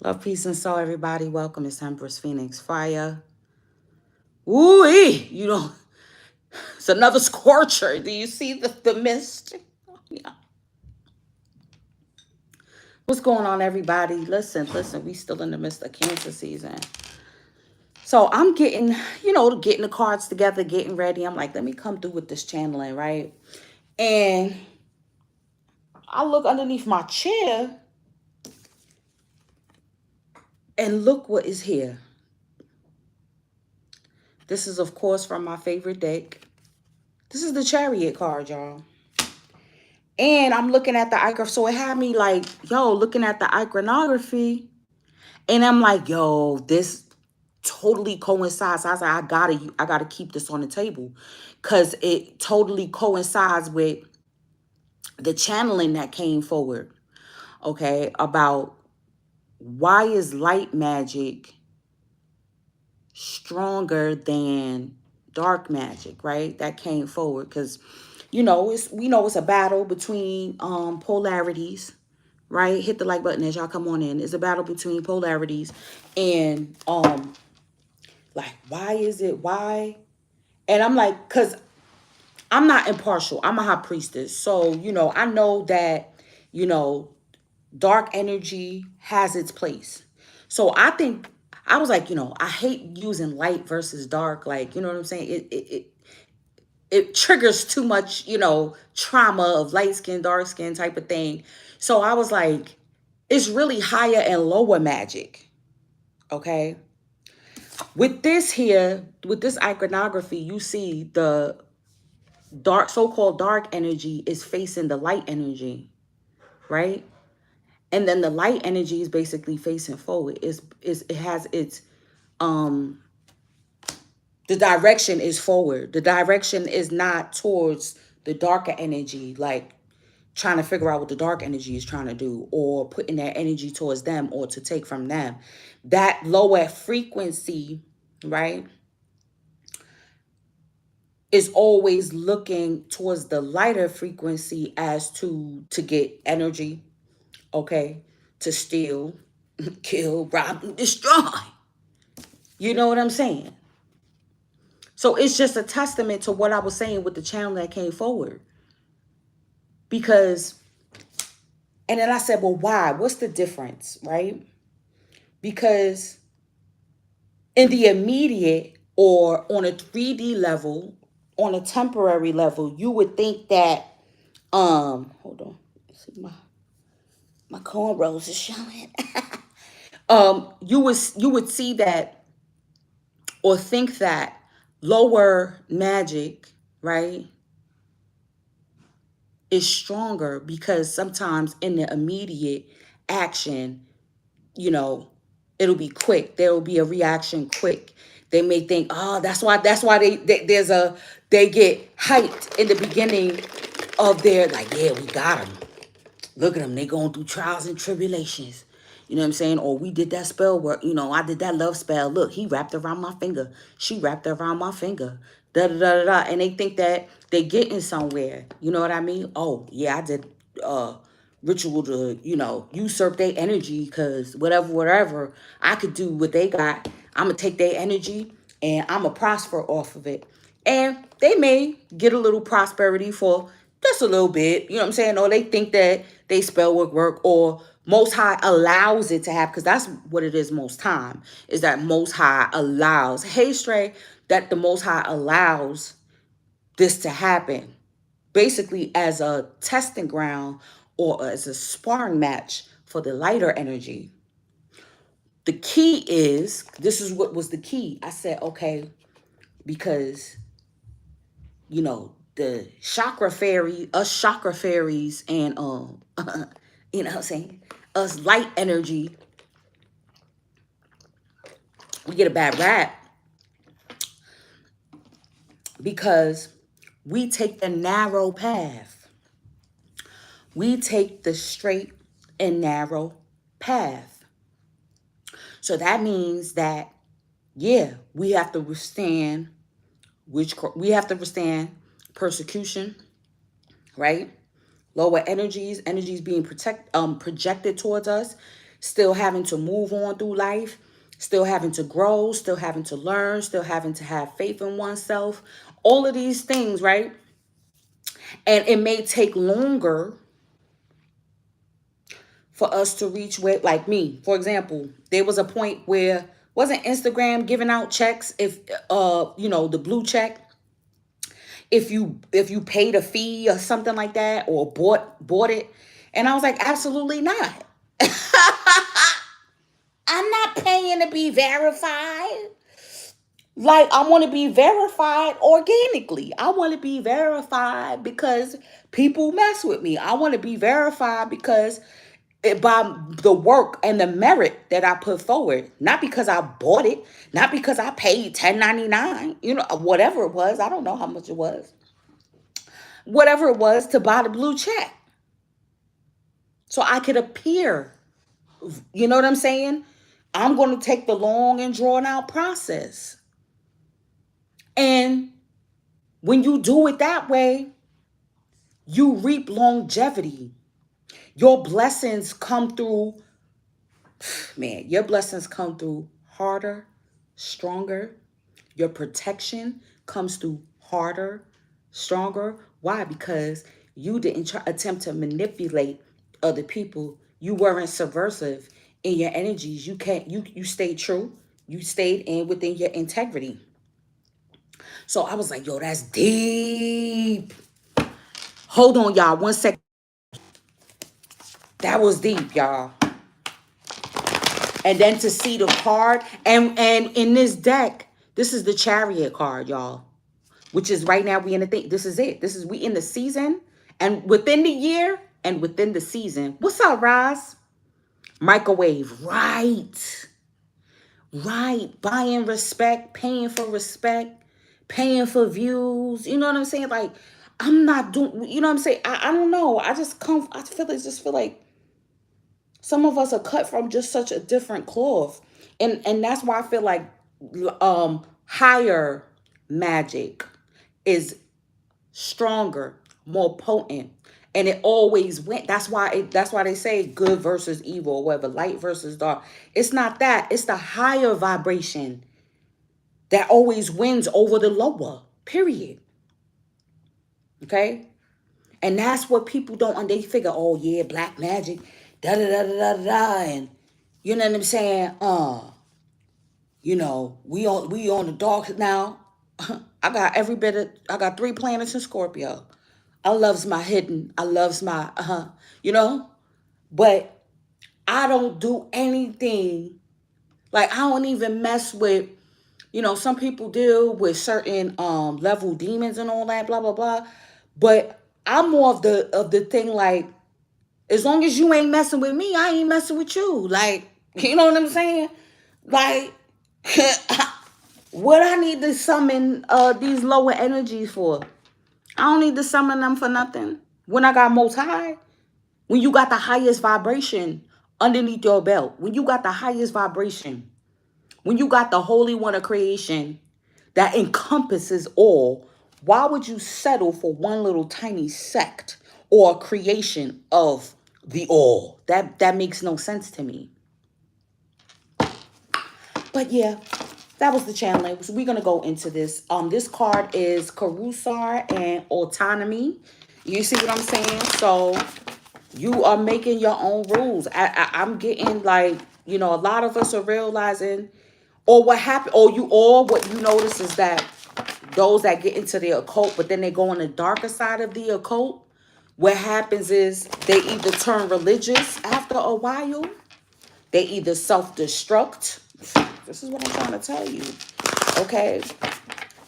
Love, peace, and soul, everybody. Welcome. It's Empress Phoenix Fire. Ooh-wee! It's another scorcher. Do you see the mist? Yeah. What's going on, everybody? Listen. We still in the midst of Cancer season. So I'm getting the cards together, getting ready. I'm like, let me come through with this channeling, right? And I look underneath my chair and look what is here. This is, of course, from my favorite deck. This is the Chariot card, y'all. And I'm looking at the iconography. So it had me like, looking at the iconography. And I'm like, this totally coincides. I was like, I gotta keep this on the table. Cause it totally coincides with the channeling that came forward. Okay. About why is light magic stronger than dark magic, right? That came forward. Cause we know it's a battle between polarities, right? Hit the like button as y'all come on in. It's a battle between polarities and like why? And I'm like, cause I'm not impartial. I'm a high priestess. So, I know that, you know, dark energy has its place. So I think I was like, I hate using light versus dark. Like, you know what I'm saying? It triggers too much, trauma of light skin, dark skin type of thing. So I was like, it's really higher and lower magic. Okay. With this here, with this iconography, you see the dark, so-called dark energy is facing the light energy, right? And then the light energy is basically facing forward. It has its the direction is forward. The direction is not towards the darker energy, like trying to figure out what the dark energy is trying to do or putting that energy towards them or to take from them. That lower frequency, right, is always looking towards the lighter frequency as to get energy, okay, to steal, kill, rob, and destroy. You know what I'm saying? So it's just a testament to what I was saying with the channel that came forward. Because, and then I said, well, why? What's the difference, right? Because in the immediate or on a 3D level, on a temporary level, you would think that, hold on, see my cornrows is showing. You would see that or think that lower magic, right, is stronger because sometimes in the immediate action, you know, it'll be quick. There will be a reaction quick. They may think, oh, that's why they get hyped in the beginning of their, like, yeah, we got them. Look at them. They going through trials and tribulations. You know what I'm saying? Or we did that spell work. I did that love spell. Look, he wrapped around my finger. She wrapped around my finger. Da da da da da. And they think that they getting somewhere. You know what I mean? Oh, yeah, I did ritual to, usurp their energy because whatever. I could do what they got. I'm going to take their energy and I'm going to prosper off of it. And they may get a little prosperity for just a little bit, you know what I'm saying? Or they think that they spell work or Most High allows it to happen, because that's what it is most time, is that Most High allows, hey Stray, that the Most High allows this to happen, basically as a testing ground or as a sparring match for the lighter energy. The key is, this is what was the key. I said, okay, because the chakra fairies, and you know what I'm saying, us light energy, we get a bad rap because we take the narrow path. We take the straight and narrow path. So that means that, yeah, we have to withstand persecution, right? Lower energies being projected towards us. still having to move on through life, still having to grow, still having to learn, still having to have faith in oneself. All of these things, right? And it may take longer for us to reach where, like me, for example, there was a point where wasn't Instagram giving out checks if the blue check if you paid a fee or something like that or bought it. And I was like, absolutely not. I'm not paying to be verified. Like, I want to be verified organically. I want to be verified because people mess with me. I want to be verified because by the work and the merit that I put forward, not because I bought it, not because I paid 10.99, whatever it was. I don't know how much it was. Whatever it was to buy the blue check. So I could appear. You know what I'm saying? I'm going to take the long and drawn out process. And when you do it that way, you reap longevity. Your blessings come through, man, your blessings come through harder, stronger. Your protection comes through harder, stronger. Why? Because you didn't attempt to manipulate other people. You weren't subversive in your energies. You stayed true. You stayed within your integrity. So I was like, yo, that's deep. Hold on, y'all. 1 second. That was deep, y'all. And then to see the card, and in this deck, this is the Chariot card, y'all. Which is right now we in the thing. This is it. We in the season, and within the year and within the season. What's up, Roz? Microwave, right? Buying respect, paying for respect, paying for views. You know what I'm saying? Like, I'm not doing. You know what I'm saying? I don't know. I feel like some of us are cut from just such a different cloth, and that's why I feel like higher magic is stronger, more potent, and it always went. That's why they say good versus evil, or whatever, light versus dark. It's not that. It's the higher vibration that always wins over the lower. Period. Okay, and that's what people don't. They figure, oh yeah, black magic, da da da da da da, and you know what I'm saying? We on the dark now. I got 3 planets in Scorpio. I loves my hidden. I loves my but I don't do anything. Like, I don't even mess with, some people deal with certain level demons and all that, blah blah blah. But I'm more of the thing, like, as long as you ain't messing with me, I ain't messing with you. Like, you know what I'm saying? Like, what I need to summon these lower energies for? I don't need to summon them for nothing. When I got most high, when you got the highest vibration underneath your belt, when you got the highest vibration, when you got the Holy One of creation that encompasses all, why would you settle for one little tiny sect or creation of the all? That makes no sense to me. But yeah, that was the channel. So we're gonna go into this. This card is Karusar and autonomy. You see what I'm saying? So you are making your own rules. I'm getting, like, a lot of us are realizing, or what happened, or what you notice is that those that get into the occult, but then they go on the darker side of the occult, what happens is they either turn religious after a while, they either self-destruct. This is what I'm trying to tell you. Okay?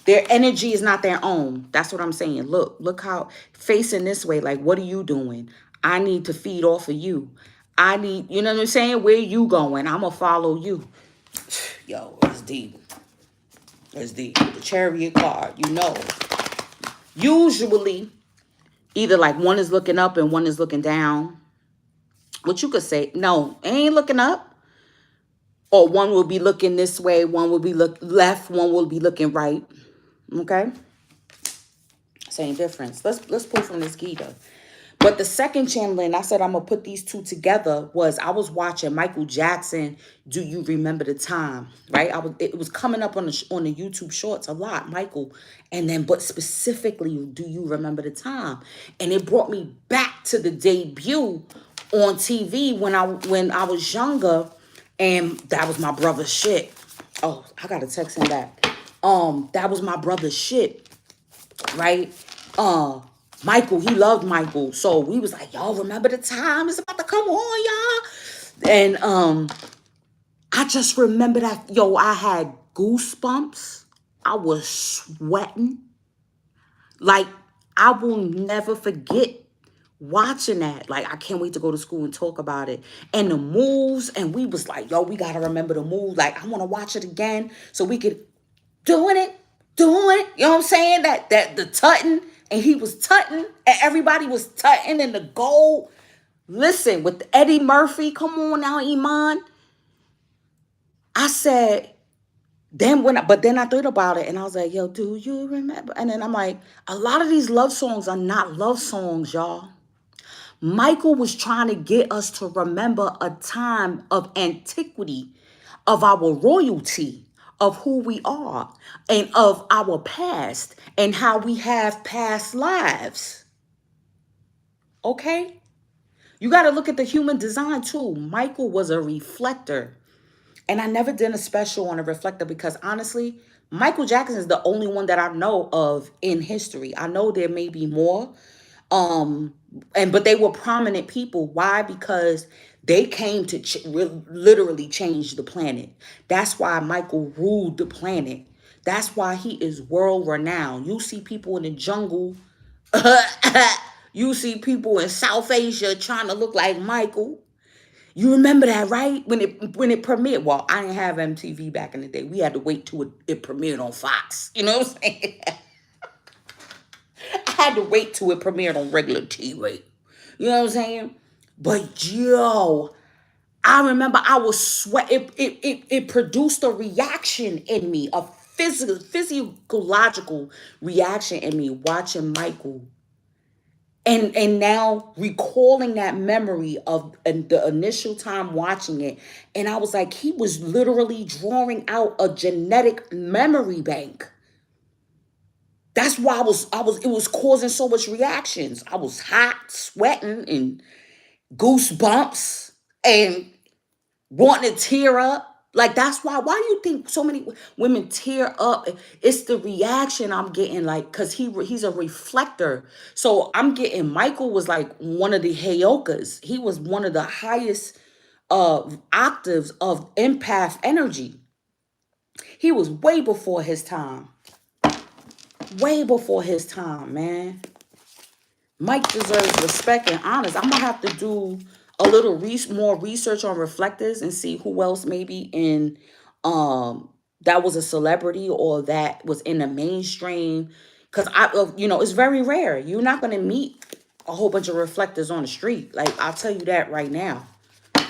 Their energy is not their own. That's what I'm saying. Look how facing this way, like, what are you doing? I need to feed off of you. I need, you know what I'm saying? Where you going? I'm going to follow you. Yo, it's deep. It's deep. The Chariot card, Usually, either like one is looking up and one is looking down. What you could say, no, it ain't looking up. Or one will be looking this way, one will be left, one will be looking right. Okay? Same difference. Let's pull from this Gita. But the second channel, and I said I'm gonna put these two together, was I was watching Michael Jackson. Do you remember the time? Right? It was coming up on the YouTube Shorts a lot, Michael, and then but specifically, do you remember the time? And it brought me back to the debut on TV when I was younger, and that was my brother's shit. Oh, I gotta text him back. That was my brother's shit, right? Uh, Michael, he loved Michael. So we was like, y'all remember the time? It's about to come on, y'all. And I just remember that, yo, I had goosebumps. I was sweating. Like, I will never forget watching that. Like, I can't wait to go to school and talk about it. And the moves, and we was like, yo, we gotta remember the move. Like, I wanna watch it again so we could doing it, doing it. You know what I'm saying? That the tutting, and he was tutting, and everybody was tutting in the gold. Listen, with Eddie Murphy, come on now, Iman. I said, but then I thought about it, and I was like, yo, do you remember? And then I'm like, a lot of these love songs are not love songs, y'all. Michael was trying to get us to remember a time of antiquity, of our royalty, of who we are, and of our past, and how we have past lives. Okay? You got to look at the human design too. Michael was a reflector. And I never did a special on a reflector because honestly, Michael Jackson is the only one that I know of in history. I know there may be more, um but they were prominent people. Why? Because they came to literally change the planet. That's why Michael ruled the planet. That's why he is world renowned. You see people in the jungle. You see people in South Asia trying to look like Michael. You remember that, right? When it premiered. Well, I didn't have MTV back in the day. We had to wait till it premiered on Fox. You know what I'm saying? I had to wait till it premiered on regular TV. You know what I'm saying? But yo, I remember I was sweat. It produced a reaction in me, a physiological reaction in me watching Michael. And now recalling that memory of the initial time watching it, and I was like, he was literally drawing out a genetic memory bank. That's why it was causing so much reactions. I was hot, sweating, and goosebumps, and wanting to tear up. Like, that's why do you think so many women tear up? It's the reaction I'm getting, like, because he's a reflector. So I'm getting, Michael was like one of the Heyokas. He was one of the highest octaves of empath energy. He was way before his time. Way before his time, man. Mike deserves respect and honors. I'm gonna have to do a little more research on reflectors and see who else maybe in that was a celebrity or that was in the mainstream. Cause it's very rare. You're not gonna meet a whole bunch of reflectors on the street. Like, I'll tell you that right now.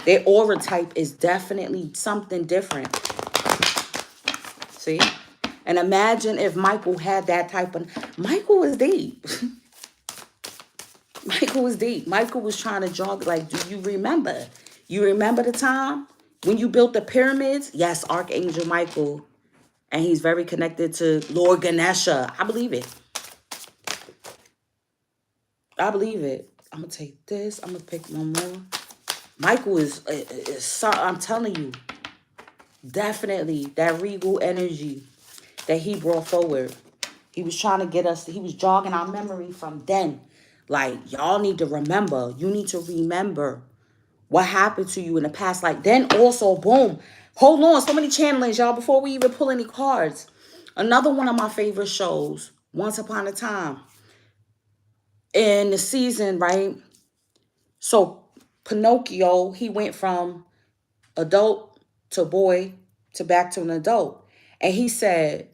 Their aura type is definitely something different. See? And imagine if Michael had that type of. Michael was deep. Michael was deep. Michael was trying to jog, like, do you remember? You remember the time when you built the pyramids? Yes, Archangel Michael. And he's very connected to Lord Ganesha. I believe it. I believe it. I'm going to take this. I'm going to pick one more. Michael is, I'm telling you, definitely that regal energy that he brought forward. He was trying to get us, he was jogging our memory from then. Like, y'all need to remember. You need to remember what happened to you in the past. Like, then also, boom. Hold on, so many channelings, y'all, before we even pull any cards. Another one of my favorite shows, Once Upon a Time. In the season, right? So, Pinocchio, he went from adult to boy to back to an adult. And he said,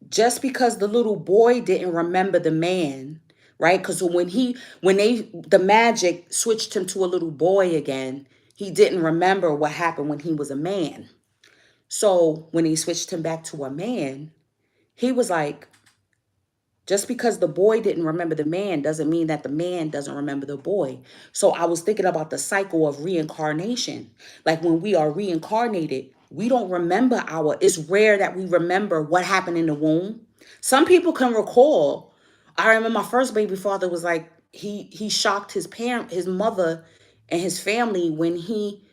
just because the little boy didn't remember the man, right? Because the magic switched him to a little boy again, he didn't remember what happened when he was a man. So when he switched him back to a man, he was like, Just because the boy didn't remember the man doesn't mean that the man doesn't remember the boy. So I was thinking about the cycle of reincarnation. Like when we are reincarnated, we don't remember it's rare that we remember what happened in the womb. Some people can recall. I remember my first baby father was like, he shocked his mother and his family when he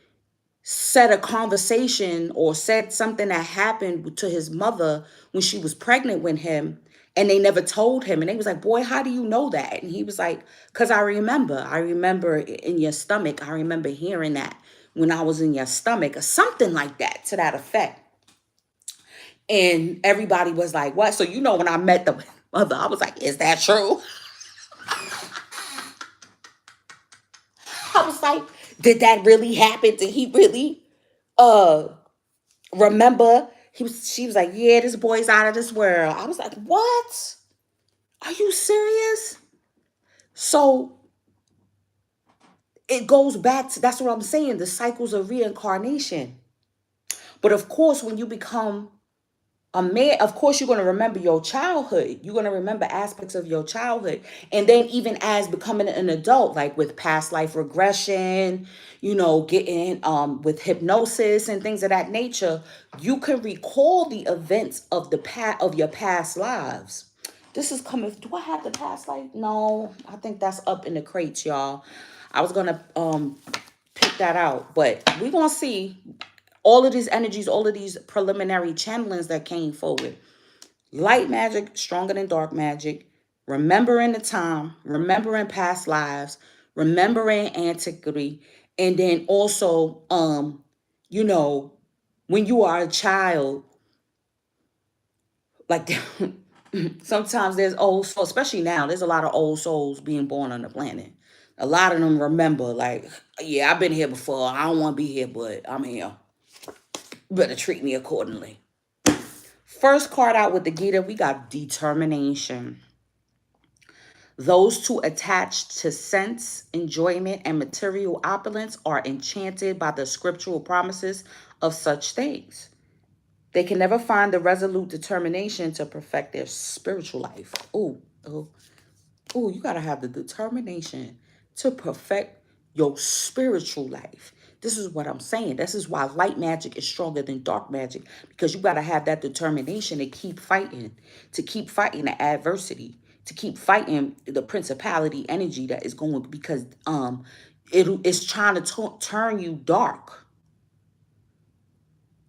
said a conversation or said something that happened to his mother when she was pregnant with him, and they never told him, and they was like, boy, how do you know that? And he was like, because I remember in your stomach, I remember hearing that when I was in your stomach, or something like that, to that effect. And everybody was like, what? So when I met the mother, I was like, is that true? I was like, did that really happen? Did he really uh remember? She was like, yeah, this boy's out of this world. I was like, what? Are you serious? So it goes back to, that's what I'm saying, the cycles of reincarnation. But of course, when you become a man, of course, you're going to remember your childhood. You're going to remember aspects of your childhood. And then even as becoming an adult, like with past life regression, getting with hypnosis and things of that nature, you can recall the events of of your past lives. This is coming. Do I have the past life? No, I think that's up in the crates, y'all. I was going to pick that out, but we're going to see all of these energies, all of these preliminary channelings that came forward. Light magic stronger than dark magic. Remembering the time, remembering past lives, remembering antiquity, and then also, you know, when you are a child, like sometimes there's old souls, especially now. There's a lot of old souls being born on the planet. A lot of them remember, like, yeah, I've been here before. I don't want to be here, but I'm here. Better treat me accordingly. First card out with the Gita, we got determination. Those two attached to sense, enjoyment, and material opulence are enchanted by the scriptural promises of such things. They can never find the resolute determination to perfect their spiritual life. Oh, you got to have the determination to perfect your spiritual life. This is what I'm saying. This is why light magic is stronger than dark magic, because you got to have that determination to keep fighting the adversity, to keep fighting the principality energy that is going, because it's trying to turn you dark.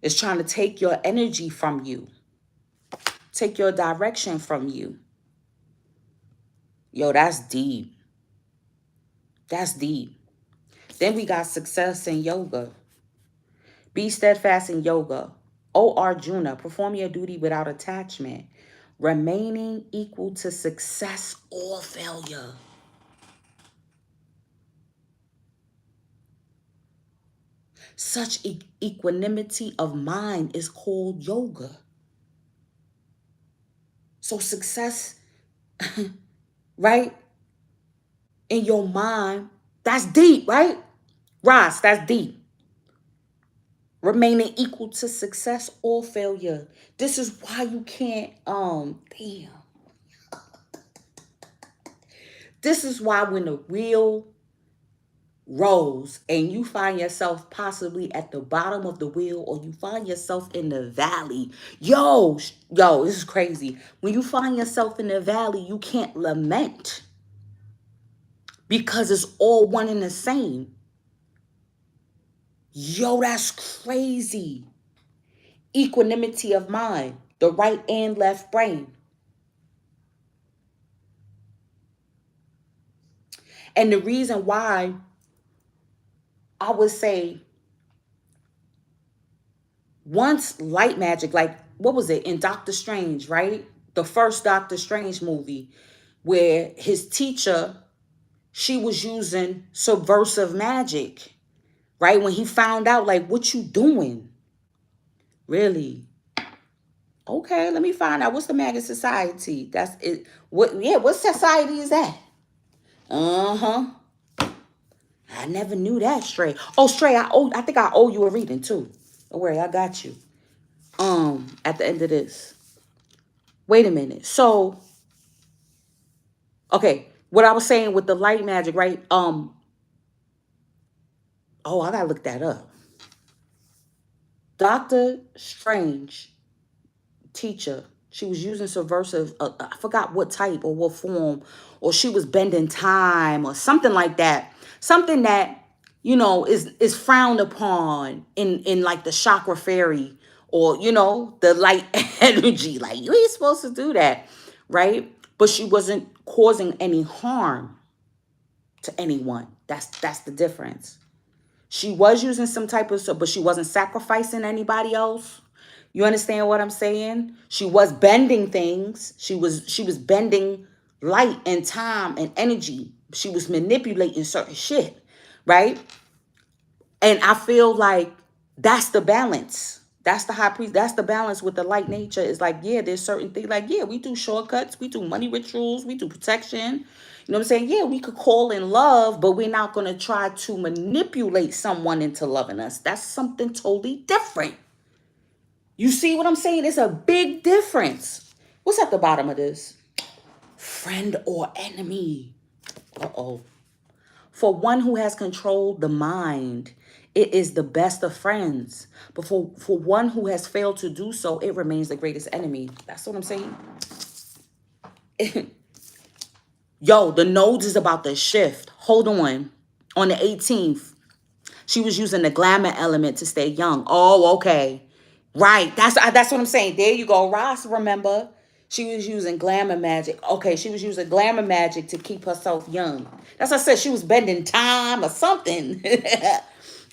It's trying to take your energy from you, take your direction from you. Yo, that's deep. That's deep. Then we got success in yoga. Be steadfast in yoga. O Arjuna, perform your duty without attachment, remaining equal to success or failure. Such equanimity of mind is called yoga. So success, right, in your mind, that's deep, right? Ross, that's deep. Remaining equal to success or failure. This is why you can't, damn. This is why when the wheel rolls and you find yourself possibly at the bottom of the wheel, or you find yourself in the valley, yo, this is crazy. When you find yourself in the valley, you can't lament, because it's all one and the same. Yo, that's crazy. Equanimity of mind, the right and left brain. And the reason why I would say, once light magic, like, what was it in Doctor Strange, right? The first Doctor Strange movie, where his teacher, she was using subversive magic, right? When he found out, like, what you doing? Really? Okay, let me find out. What's the Magic Society? That's it. What society is that? Uh-huh. I never knew that, Stray. Oh, Stray, I think I owe you a reading too. Don't worry, I got you. At the end of this. Wait a minute. So Okay, what I was saying with the light magic, right? Oh, I gotta look that up. Doctor Strange teacher. She was using subversive, I forgot what type or what form, or she was bending time or something like that. Something that, is frowned upon in like the chakra fairy, or, the light energy. Like, you ain't supposed to do that, right? But she wasn't causing any harm to anyone. That's the difference. She was using some type of, but she wasn't sacrificing anybody else. You understand what I'm saying? She was bending things. She was bending light and time and energy. She was manipulating certain shit, right? And I feel like that's the balance. That's the high priest. That's the balance with the light nature. It's like, yeah, there's certain things. Like, yeah, we do shortcuts. We do money rituals. We do protection. You know what I'm saying? Yeah, we could call in love, but we're not going to try to manipulate someone into loving us. That's something totally different. You see what I'm saying? It's a big difference. What's at the bottom of this? Friend or enemy? Uh-oh. For one who has controlled the mind, it is the best of friends. But for one who has failed to do so, it remains the greatest enemy. That's what I'm saying. Yo, the nodes is about to shift. Hold on. On the 18th, she was using the glamour element to stay young. Oh, okay. Right. That's what I'm saying. There you go. Ross, remember? She was using glamour magic. Okay, she was using glamour magic to keep herself young. That's what I said. She was bending time or something.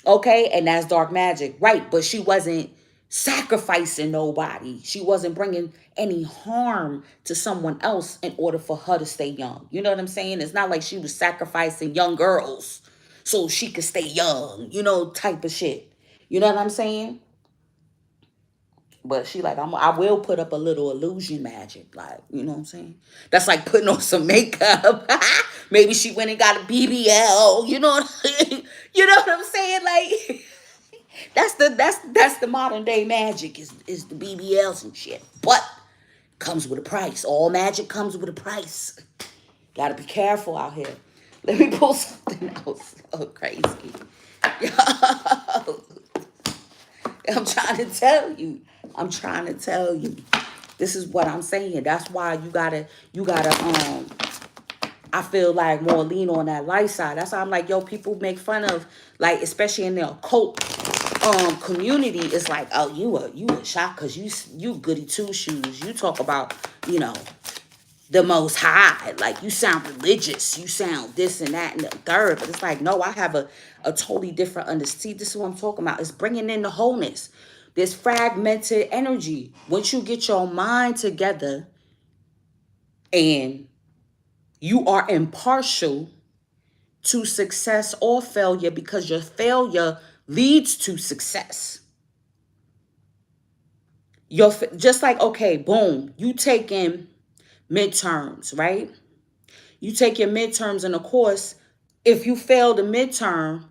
Okay, and that's dark magic. Right, but she wasn't sacrificing nobody. She wasn't bringing any harm to someone else in order for her to stay young. You know what I'm saying? It's not like she was sacrificing young girls so she could stay young, type of shit. You know what I'm saying? But she like, I will put up a little illusion magic. Like, you know what I'm saying? That's like putting on some makeup. Maybe she went and got a BBL. You know you know what I'm saying? Like, that's the modern day magic is the BBLs and shit. But comes with a price. All magic comes with a price. Gotta be careful out here. Let me pull something else. Oh, crazy. Yo, I'm trying to tell you. I'm trying to tell you. This is what I'm saying. That's why you gotta I feel like more lean on that light side. That's why I'm like, yo, people make fun of, like, especially in the occult community. It's like, oh, you a shock because you goody two shoes. You talk about, you know, the most high. Like, you sound religious. You sound this and that and the third. But it's like, no, I have a totally different understanding. This is what I'm talking about. It's bringing in the wholeness. This fragmented energy. Once you get your mind together and you are impartial to success or failure, because your failure leads to success. Just like, okay, boom, you take in midterms, right? You take your midterms in a course. If you fail the midterm,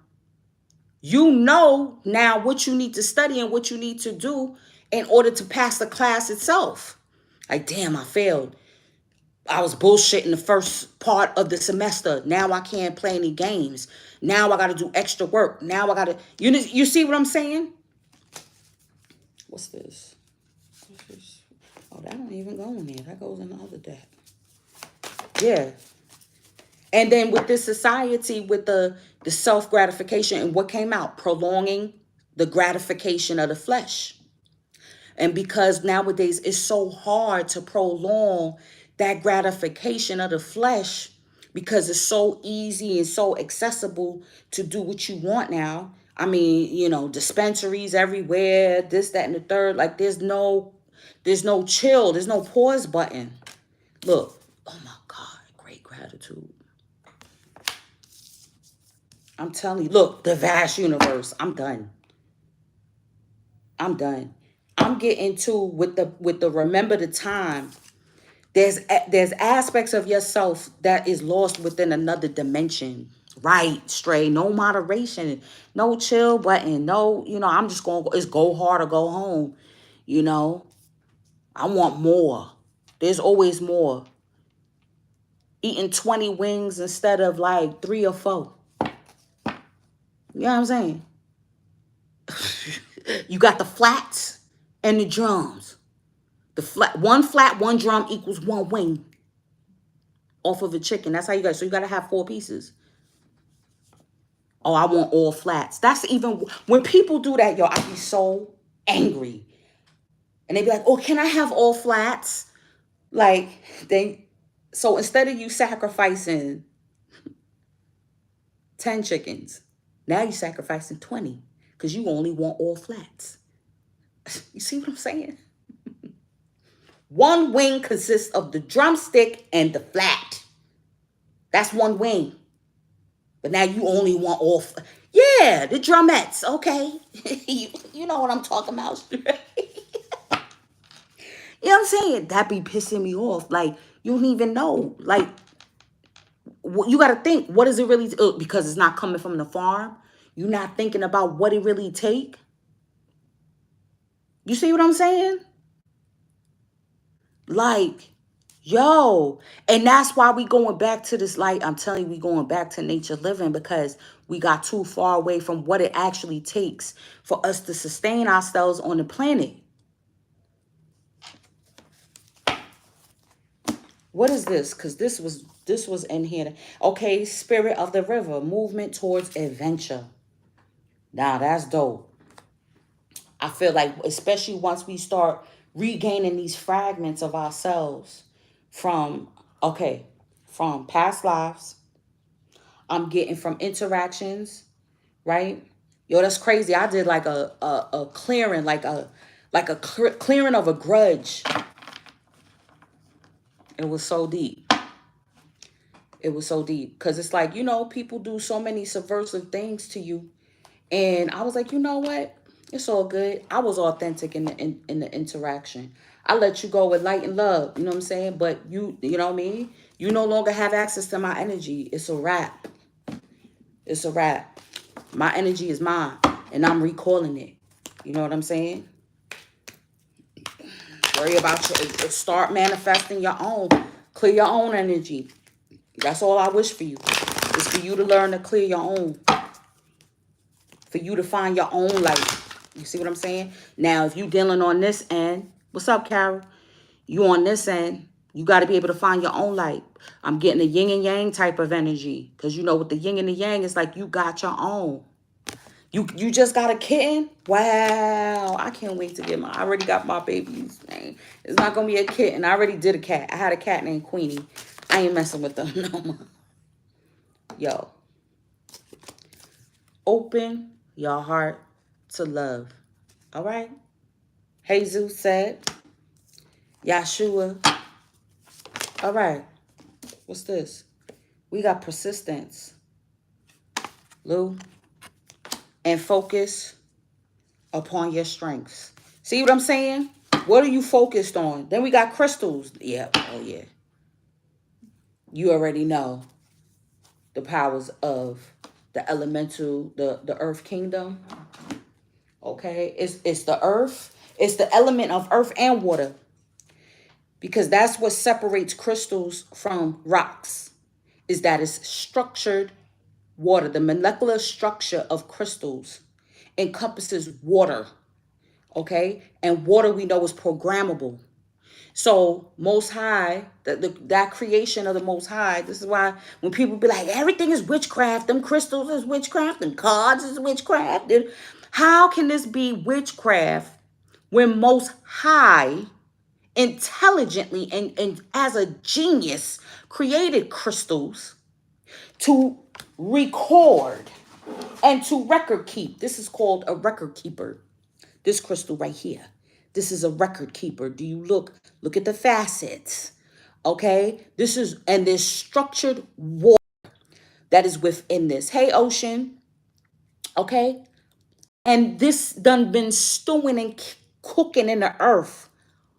you know now what you need to study and what you need to do in order to pass the class itself. Like, damn, I failed. I was bullshitting the first part of the semester. Now I can't play any games. Now I got to do extra work. Now I got to, you see what I'm saying? What's this? Oh, that don't even go in there. That goes in the other deck. Yeah. And then with this society, with the self-gratification, and what came out? Prolonging the gratification of the flesh. And because nowadays it's so hard to prolong that gratification of the flesh, because it's so easy and so accessible to do what you want now. I mean, dispensaries everywhere, this, that, and the third. Like, there's no chill, there's no pause button. Look, oh my God, great gratitude. I'm telling you, look, the vast universe. I'm done. I'm done. I'm getting to with the remember the time. There's aspects of yourself that is lost within another dimension. Right, Stray. No moderation, no chill button. No, I'm just going. It's go hard or go home. You know, I want more. There's always more. eating 20 wings instead of like 3 or 4. You know what I'm saying? You got the flats and the drums. The flat, one drum equals 1 wing off of a chicken. That's how you got. So you got to have 4 pieces. Oh, I want all flats. That's even when people do that, yo. I be so angry, and they be like, "Oh, can I have all flats?" Like they. So instead of you sacrificing 10 chickens, now you sacrificing 20 because you only want all flats. You see what I'm saying? 1 wing consists of the drumstick and the flat. That's 1 wing. But now you only want all. Yeah, the drumettes. Okay, you know what I'm talking about. You know what I'm saying? That be pissing me off. Like you don't even know. Like you got to think. What does it really? Because it's not coming from the farm. You're not thinking about what it really take. You see what I'm saying? Like, yo, and that's why we going back to this. Like, I'm telling you, we going back to nature living because we got too far away from what it actually takes for us to sustain ourselves on the planet. What is this? Because this was in here. Okay, spirit of the river, movement towards adventure. Now that's dope. I feel like, especially once we start regaining these fragments of ourselves from, okay, from past lives, I'm getting from interactions, right? Yo, that's crazy. I did like a clearing, clearing of a grudge. It was so deep. It was so deep because it's like, people do so many subversive things to you. And I was like, you know what? It's all good. I was authentic in the interaction. I let you go with light and love. You know what I'm saying? But you know what I mean? You no longer have access to my energy. It's a wrap. It's a wrap. My energy is mine, and I'm recalling it. You know what I'm saying? Worry about start manifesting your own. Clear your own energy. That's all I wish for you. Is for you to learn to clear your own. For you to find your own light. You see what I'm saying? Now, if you dealing on this end, what's up, Carol? You on this end, you got to be able to find your own light. I'm getting a yin and yang type of energy. Because, with the yin and the yang, it's like you got your own. You just got a kitten? Wow. I can't wait to get I already got my babies. Man. It's not going to be a kitten. I already did a cat. I had a cat named Queenie. I ain't messing with them no more. Yo. Open your heart to love. All right? Jesus said. Yahshua. All right. What's this? We got persistence. Lou. And focus upon your strengths. See what I'm saying? What are you focused on? Then we got crystals. Yeah. Oh, yeah. You already know the powers of the elemental, the earth kingdom. Okay? It's the earth. It's the element of earth and water. Because that's what separates crystals from rocks. Is that it's structured water. The molecular structure of crystals encompasses water. Okay? And water we know is programmable. So Most High, that creation of the Most High, this is why when people be like, everything is witchcraft, them crystals is witchcraft, and cards is witchcraft. And how can this be witchcraft when Most High intelligently and as a genius created crystals to record and to record keep? This is called a record keeper. This crystal right here. This is a record keeper. Do you look at the facets? Okay? There's structured water that is within this. Hey, ocean. Okay? And this done been stewing and cooking in the earth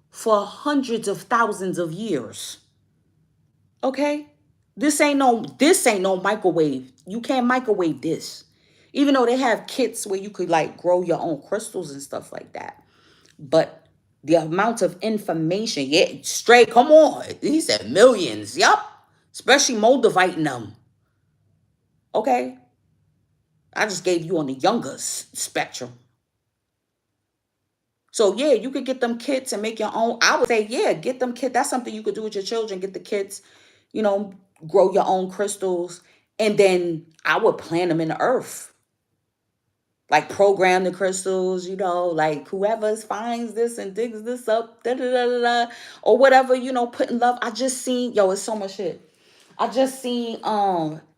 for hundreds of thousands of years. Okay? This ain't no microwave. You can't microwave this. Even though they have kits where you could like grow your own crystals and stuff like that. But the amount of information, yeah, straight, come on. He said millions. Yup. especially moldiviting them. Okay? I just gave you on the younger spectrum. So yeah, you could get them kits and make your own. I would say, yeah, get them kits. That's something you could do with your children. Get the kits, you know, grow your own crystals. And then I would plant them in the earth. Like program the crystals, like whoever finds this and digs this up, da da da da da, or whatever, putting love. I just seen, it's so much shit. I just seen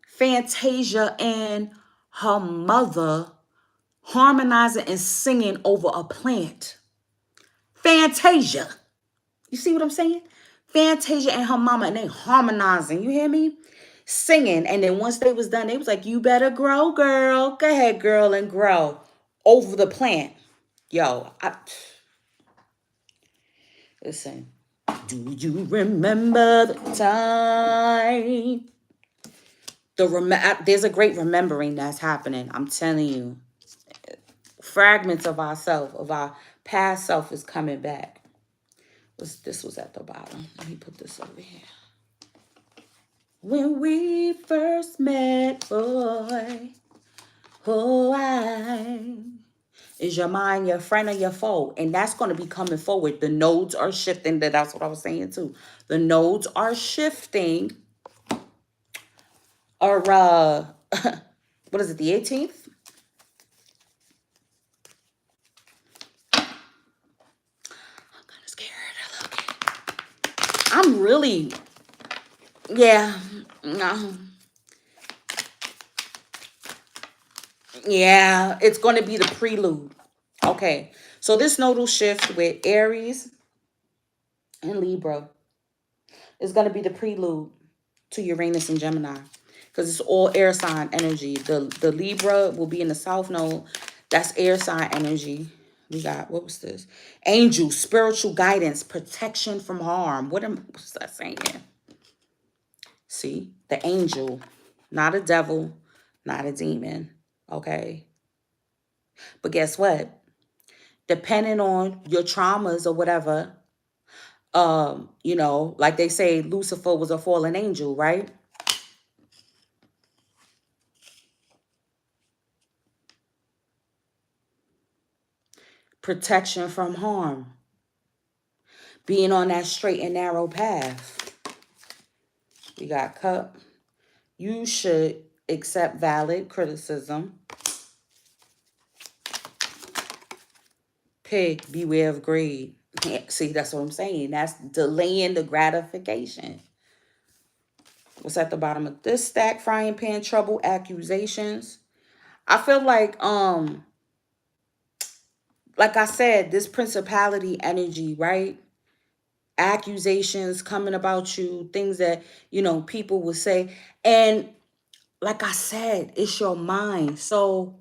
Fantasia and her mother harmonizing and singing over a plant. Fantasia. You see what I'm saying? Fantasia and her mama, and they harmonizing. You hear me? Singing. And then once they was done, they was like, you better grow, girl. Go ahead, girl, and grow over the plant. Listen. Do you remember the time? There's a great remembering that's happening. I'm telling you. Fragments of ourself, of our past self is coming back. This was at the bottom. Let me put this over here. When we first met, boy, is your mind your friend or your foe? And that's going to be coming forward. The nodes are shifting. That's what I was saying too. The nodes are shifting. Or what is it? The 18th? I'm kind of scared. I'm really, yeah, no. Yeah, it's going to be the prelude. Okay, so this nodal shift with Aries and Libra is going to be the prelude to Uranus and Gemini, because it's all air sign energy. The Libra will be in the south node. That's air sign energy. We got, what was this? Angel, spiritual guidance, protection from harm. What's that saying? See, the angel, not a devil, not a demon. Okay. But guess what? Depending on your traumas or whatever, like they say, Lucifer was a fallen angel, right? Protection from harm. Being on that straight and narrow path. We got Cup. You should accept valid criticism. Pig, beware of greed. See, that's what I'm saying. That's delaying the gratification. What's at the bottom of this stack? Frying pan, trouble, accusations. I feel like I said, this principality energy, right? Accusations coming about you, things that, people will say. And like I said, it's your mind. So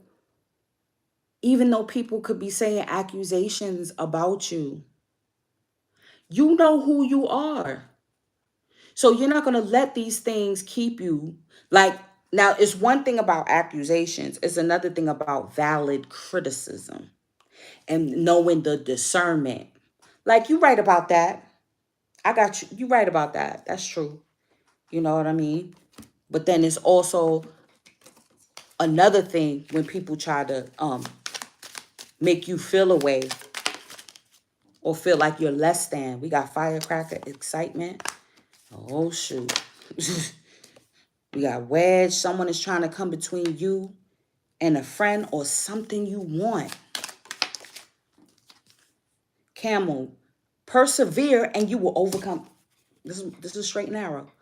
even though people could be saying accusations about you, you know who you are. So you're not going to let these things keep you. Like, now it's one thing about accusations. It's another thing about valid criticism and knowing the discernment. Like, you right about that. I got you. You right about that. That's true. You know what I mean? But then it's also another thing when people try to make you feel away or feel like you're less than. We got firecracker, excitement. Oh, shoot. We got wedge. Someone is trying to come between you and a friend or something you want. Camel, persevere and you will overcome. This is straight and narrow.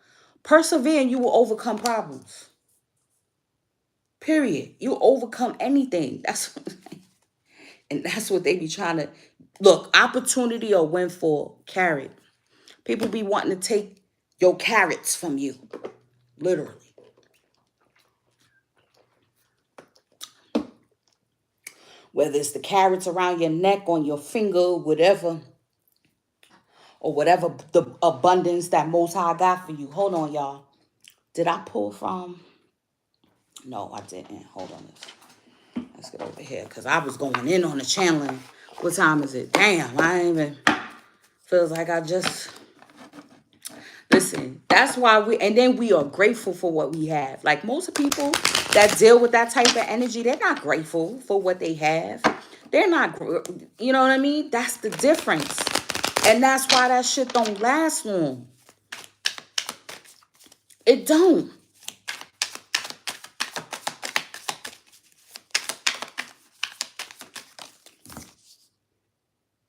Persevere and you will overcome problems. Period. You overcome anything. And that's what they be trying to look. Opportunity or windfall, carrot. People be wanting to take your carrots from you, literally. Whether it's the carrots around your neck, on your finger, whatever, or whatever the abundance that Most High got for you. Hold on, y'all. Did I pull from? No, I didn't. Hold on. Let's get over here, because I was going in on the channeling. What time is it? Damn, I ain't even... Feels like I just... Listen, that's why and then we are grateful for what we have. Like most people that deal with that type of energy, they're not grateful for what they have. They're not, you know what I mean? That's the difference. And that's why that shit don't last long. It don't.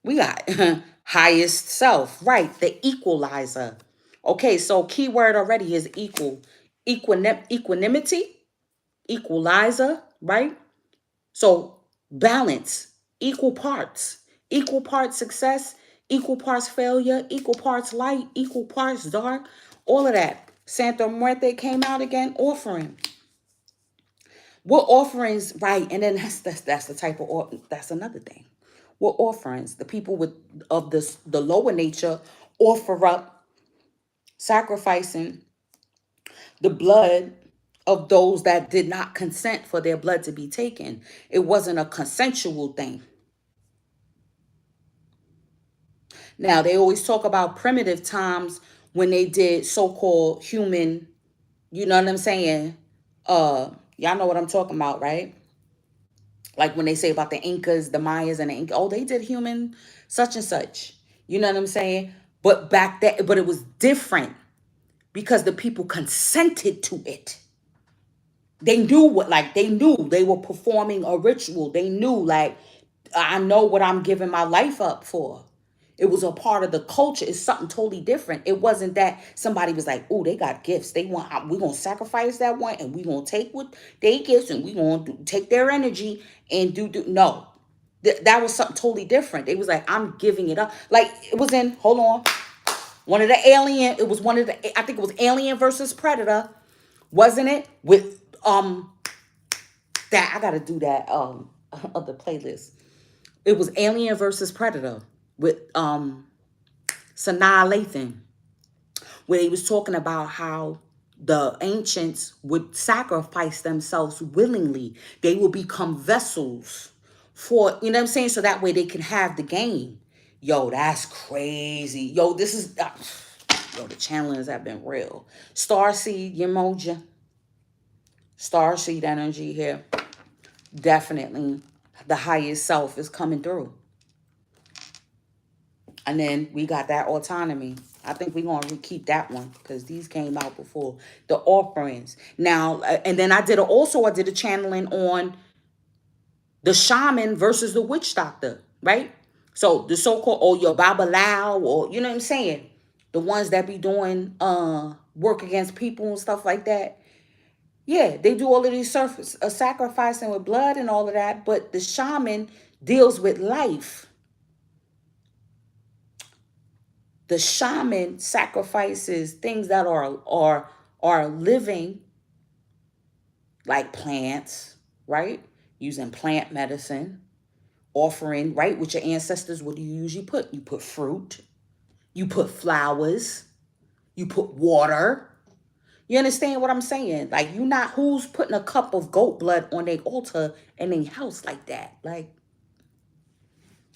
We got highest self, right? The equalizer. Okay, so keyword already is equal. Equanimity, equalizer, right? So balance, equal parts success, equal parts failure, equal parts light, equal parts dark, all of that. Santa Muerte came out again, offering. What offerings, right? And then that's the type of that's another thing. What offerings? The people with of this the lower nature offer up sacrificing the blood of those that did not consent for their blood to be taken. It wasn't a consensual thing. Now, they always talk about primitive times when they did so-called human, you know what I'm saying? Y'all know what I'm talking about, right? Like when they say about the Incas, the Mayas, and the Incas, oh, they did human such and such. You know what I'm saying? But back then, but it was different because the people consented to it. They knew they knew they were performing a ritual. They knew, like, I know what I'm giving my life up for. It was a part of the culture. It's something totally different. It wasn't that somebody was like, oh, they got gifts. We're going to sacrifice that one and we're going to take what they gifts and we're going to take their energy and do. No, that was something totally different. They was like, I'm giving it up. Like it was in, hold on, it was one of the, I think it was Alien versus Predator, wasn't it? With, that, I got to do that, of the playlist. It was Alien versus Predator with, Sanaa Lathan, where he was talking about how the ancients would sacrifice themselves willingly. They will become vessels for, you know what I'm saying? So that way they can have the game. Yo, that's crazy. Yo, this is, yo, the channelings have been real. Starseed emoji. Starseed energy here. Definitely the highest self is coming through. And then we got that autonomy. I think we're going to keep that one because these came out before. The offerings. Now, and then I did a channeling on the shaman versus the witch doctor, right? So the so-called, or your babalao, or, you know what I'm saying? The ones that be doing work against people and stuff like that. Yeah, they do all of these sacrificing with blood and all of that. But the shaman deals with life. The shaman sacrifices things that are living, like plants, right? Using plant medicine, offering, right? With your ancestors, what do you usually put? You put fruit, you put flowers, you put water. You understand what I'm saying? Like, you not, who's putting a cup of goat blood on their altar in their house like that? Like,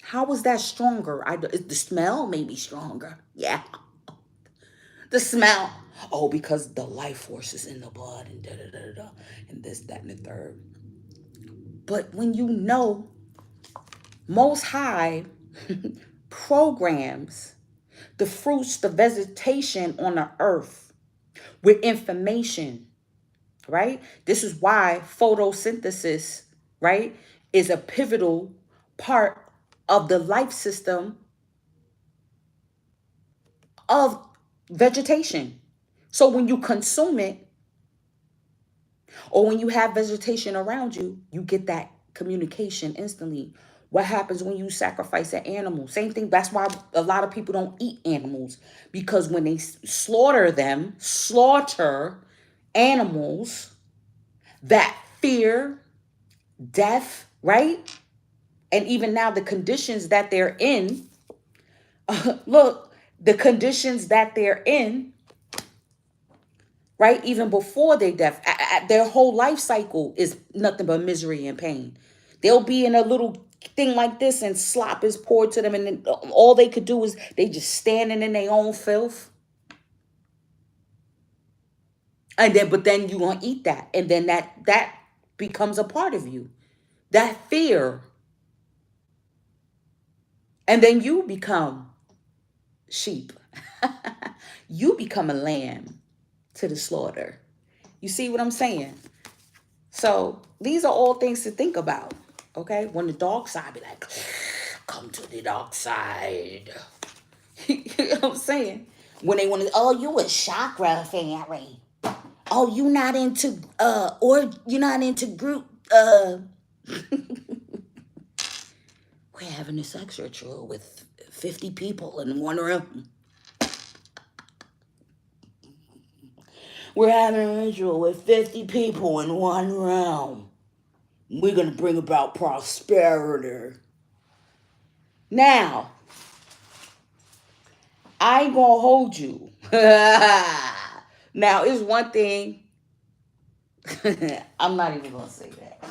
how is that stronger? The smell may be stronger. Yeah. The smell. Oh, because the life force is in the blood and da da da da, and this, that, and the third. But when you know Most High programs the fruits, the vegetation on the earth with information, right? This is why photosynthesis, right, is a pivotal part of the life system of vegetation. So when you consume it, or when you have vegetation around you, you get that communication instantly. What happens when you sacrifice an animal? Same thing. That's why a lot of people don't eat animals, because when they slaughter animals, that fear, death, right? And even now, the conditions that they're in, look, the conditions that they're in, right? Even before their death, their whole life cycle is nothing but misery and pain. They'll be in a little thing like this and slop is poured to them, and then all they could do is they just standing in their own filth. And then, but then you gonna eat that, and then that becomes a part of you. That fear, and then you become sheep. You become a lamb to the slaughter. You see what I'm saying? So these are all things to think about. Okay, when the dark side be like, come to the dark side. You know what I'm saying? When they want to, oh, you a chakra fairy. Oh, you not into or you're not into group we're having a sex ritual with 50 people in one room. We're having a ritual with 50 people in one room. We're gonna bring about prosperity. Now, I ain't gonna hold you. Now, it's one thing. I'm not even gonna say that.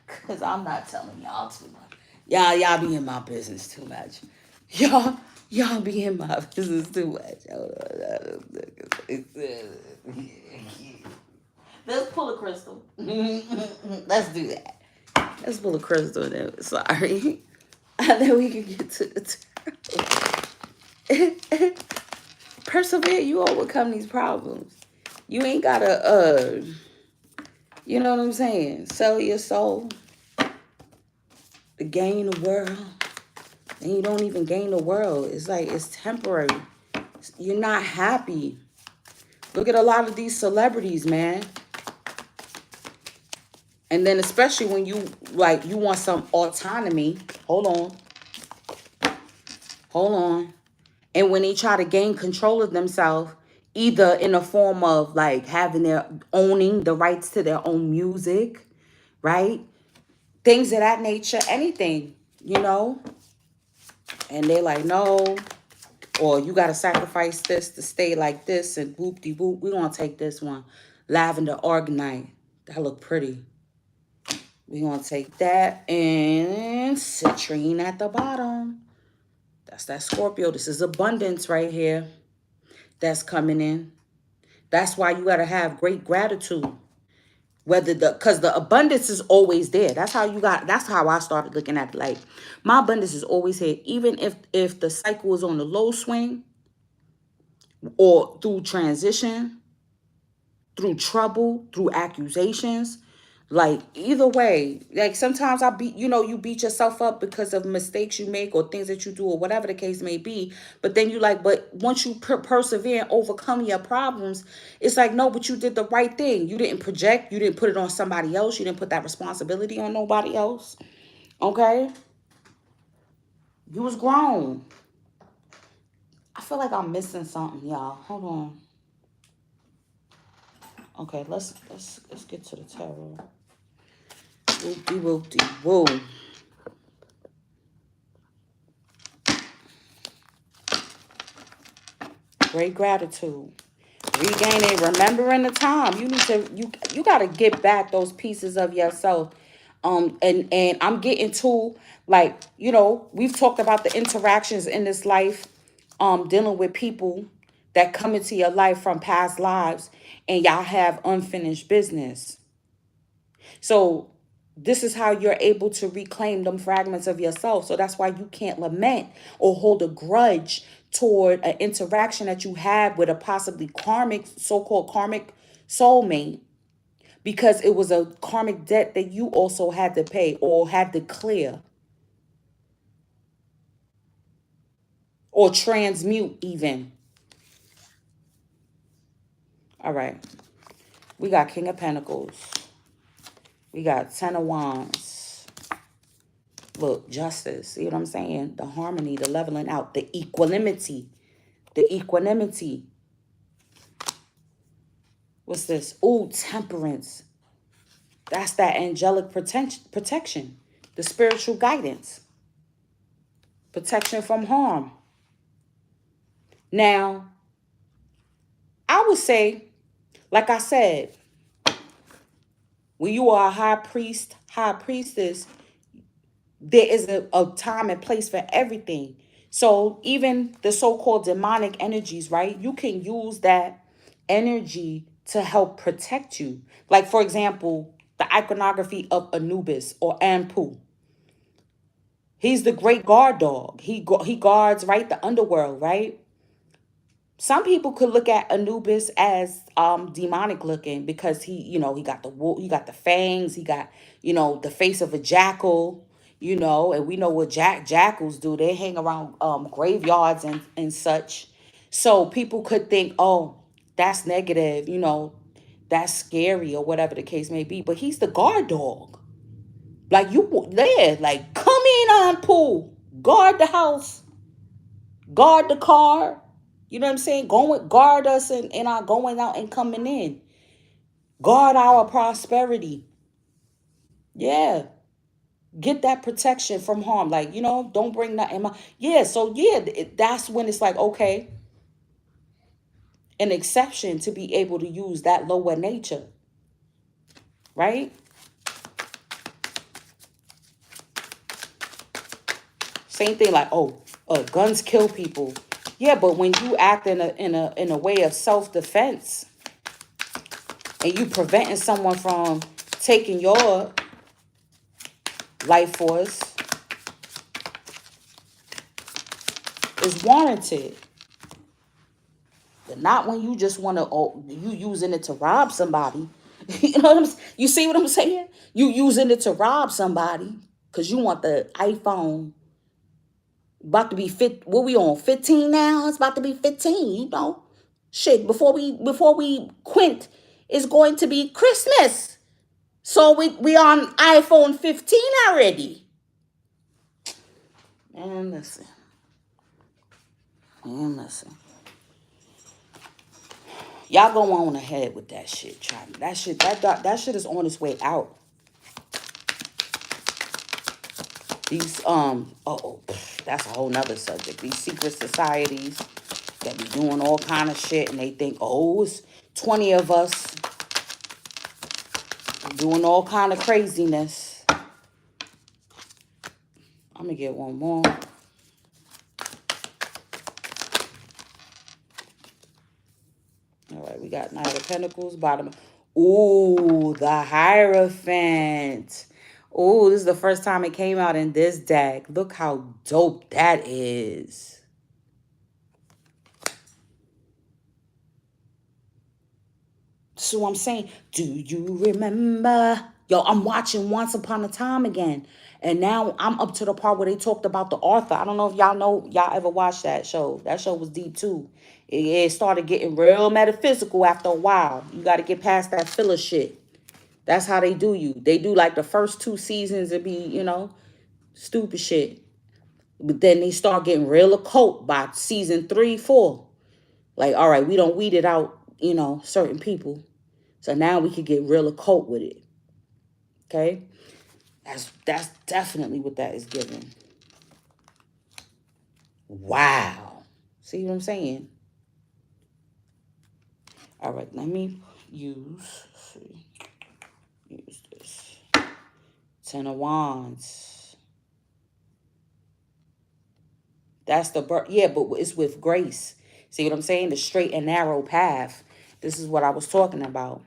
Because I'm not telling y'all too much. Y'all be in my business too much. Y'all be in my business too much. Let's pull a crystal. Let's do that. Let's pull a crystal. Then. Sorry. And then we can get to the persevere. You overcome these problems. You ain't gotta you know what I'm saying? Sell your soul to gain the world. And you don't even gain the world. It's like it's temporary. You're not happy. Look at a lot of these celebrities, man. And then especially when you want some autonomy. Hold on. And when they try to gain control of themselves, either in the form of like having their owning the rights to their own music, right? Things of that nature, anything, you know? And they're like, no, or you got to sacrifice this to stay like this and whoop de whoop. We're going to take this one. Lavender Argonite. That look pretty. We're going to take that and citrine at the bottom. That's that Scorpio. This is abundance right here that's coming in. That's why you got to have great gratitude. Because the abundance is always there. That's how I started looking at it. Like, my abundance is always here. Even if the cycle is on the low swing or through transition, through trouble, through accusations, like either way, like sometimes you beat yourself up because of mistakes you make or things that you do or whatever the case may be. But then but once you persevere and overcome your problems, it's like, no, but you did the right thing. You didn't project. You didn't put it on somebody else. You didn't put that responsibility on nobody else. Okay? You was grown. I feel like I'm missing something, y'all. Hold on. Okay, let's get to the tarot. Whoopty whoopty woo. Great gratitude. Regaining, remembering the time. You gotta get back those pieces of yourself. And I'm getting to, like, we've talked about the interactions in this life, dealing with people that come into your life from past lives, and y'all have unfinished business. So this is how you're able to reclaim them fragments of yourself. So that's why you can't lament or hold a grudge toward an interaction that you had with a possibly so-called karmic soulmate, because it was a karmic debt that you also had to pay or had to clear or transmute even. All right. We got King of Pentacles. We got Ten of Wands. Look, justice. See what I'm saying? The harmony, the leveling out, the equanimity. The equanimity. What's this? Ooh, temperance. That's that angelic protection. The spiritual guidance. Protection from harm. Now, I would say, like I said, when you are a high priest, high priestess, there is a time and place for everything. So even the so-called demonic energies, right? You can use that energy to help protect you. Like, for example, the iconography of Anubis or Anpu. He's the great guard dog. He guards, right, the underworld, right? Some people could look at Anubis as demonic looking because he got the he got the fangs, he got, the face of a jackal, and we know what jackals do. They hang around graveyards and such. So people could think, "Oh, that's negative, that's scary," or whatever the case may be. But he's the guard dog. Like, you there, like, come in on pool, guard the house, guard the car. You know what I'm saying? Guard us in our going out and coming in. Guard our prosperity. Yeah. Get that protection from harm. Like, don't bring nothing. Yeah. So yeah, that's when it's like, okay, an exception to be able to use that lower nature, right? Same thing, like, oh, guns kill people. Yeah, but when you act in a way of self-defense, and you preventing someone from taking your life force, is warranted. But not when you just want to, you using it to rob somebody. You know what I'm saying? You see what I'm saying? You using it to rob somebody because you want the iPhone. About to be what we on, 15 now? It's about to be 15. Shit, before we quint, it's going to be Christmas. So we on iPhone 15 already. Man, listen. Man, listen. Y'all go on ahead with that shit, China. That shit is on its way out. These that's a whole nother subject. These secret societies that be doing all kind of shit, and they think, oh, it's 20 of us doing all kind of craziness. I'm gonna get one more. All right, we got Knight of Pentacles, bottom. Ooh, the Hierophant. Ooh, this is the first time it came out in this deck. Look how dope that is. So I'm saying, do you remember? Yo, I'm watching Once Upon a Time again. And now I'm up to the part where they talked about the author. I don't know if y'all ever watched that show. That show was deep too. It started getting real metaphysical after a while. You got to get past that filler shit. That's how they do you. They do like the first 2 seasons it be, stupid shit. But then they start getting real occult by season 3, 4. Like, all right, we don't weed it out, certain people. So now we could get real occult with it. Okay? That's definitely what that is giving. Wow. See what I'm saying? All right, let me use this. 10 of Wands. That's the birth. Yeah, but it's with grace. See what I'm saying? The straight and narrow path. This is what I was talking about.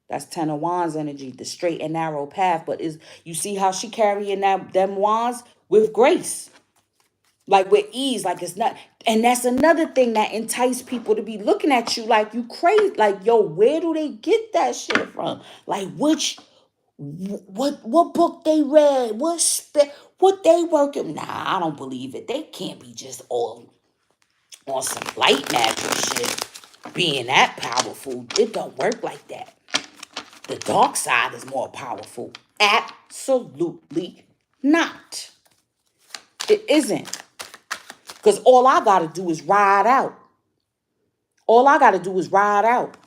That's 10 of Wands energy, the straight and narrow path. But you see how she carrying them wands with grace, like with ease, like it's not. And that's another thing that entice people to be looking at you like you crazy. Like, yo, where do they get that shit from? Like, what book they read? What they working? Nah, I don't believe it. They can't be just all on some light magic shit, being that powerful. It don't work like that. The dark side is more powerful. Absolutely not. It isn't. Because all I got to do is ride out. All I got to do is ride out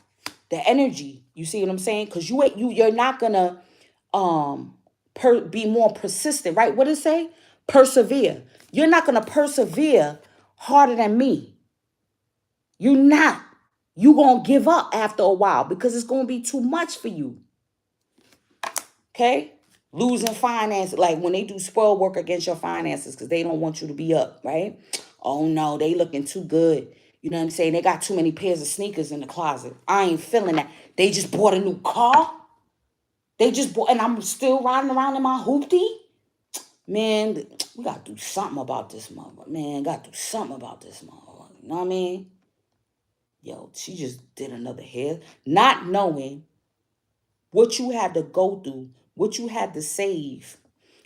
the energy. You see what I'm saying? Because you're not going to be more persistent, right? What does it say? Persevere. You're not going to persevere harder than me. You're not. You're going to give up after a while because it's going to be too much for you. Okay? Losing finance, like when they do spoil work against your finances because they don't want you to be up, right? Oh no, they looking too good. You know what I'm saying? They got too many pairs of sneakers in the closet. I ain't feeling that. They just bought a new car. They just bought, and I'm still riding around in my hoopty. Man, we got to do something about this motherfucker. Man, got to do something about this motherfucker. You know what I mean? Yo, she just did another hair. Not knowing what you had to go through, what you had to save,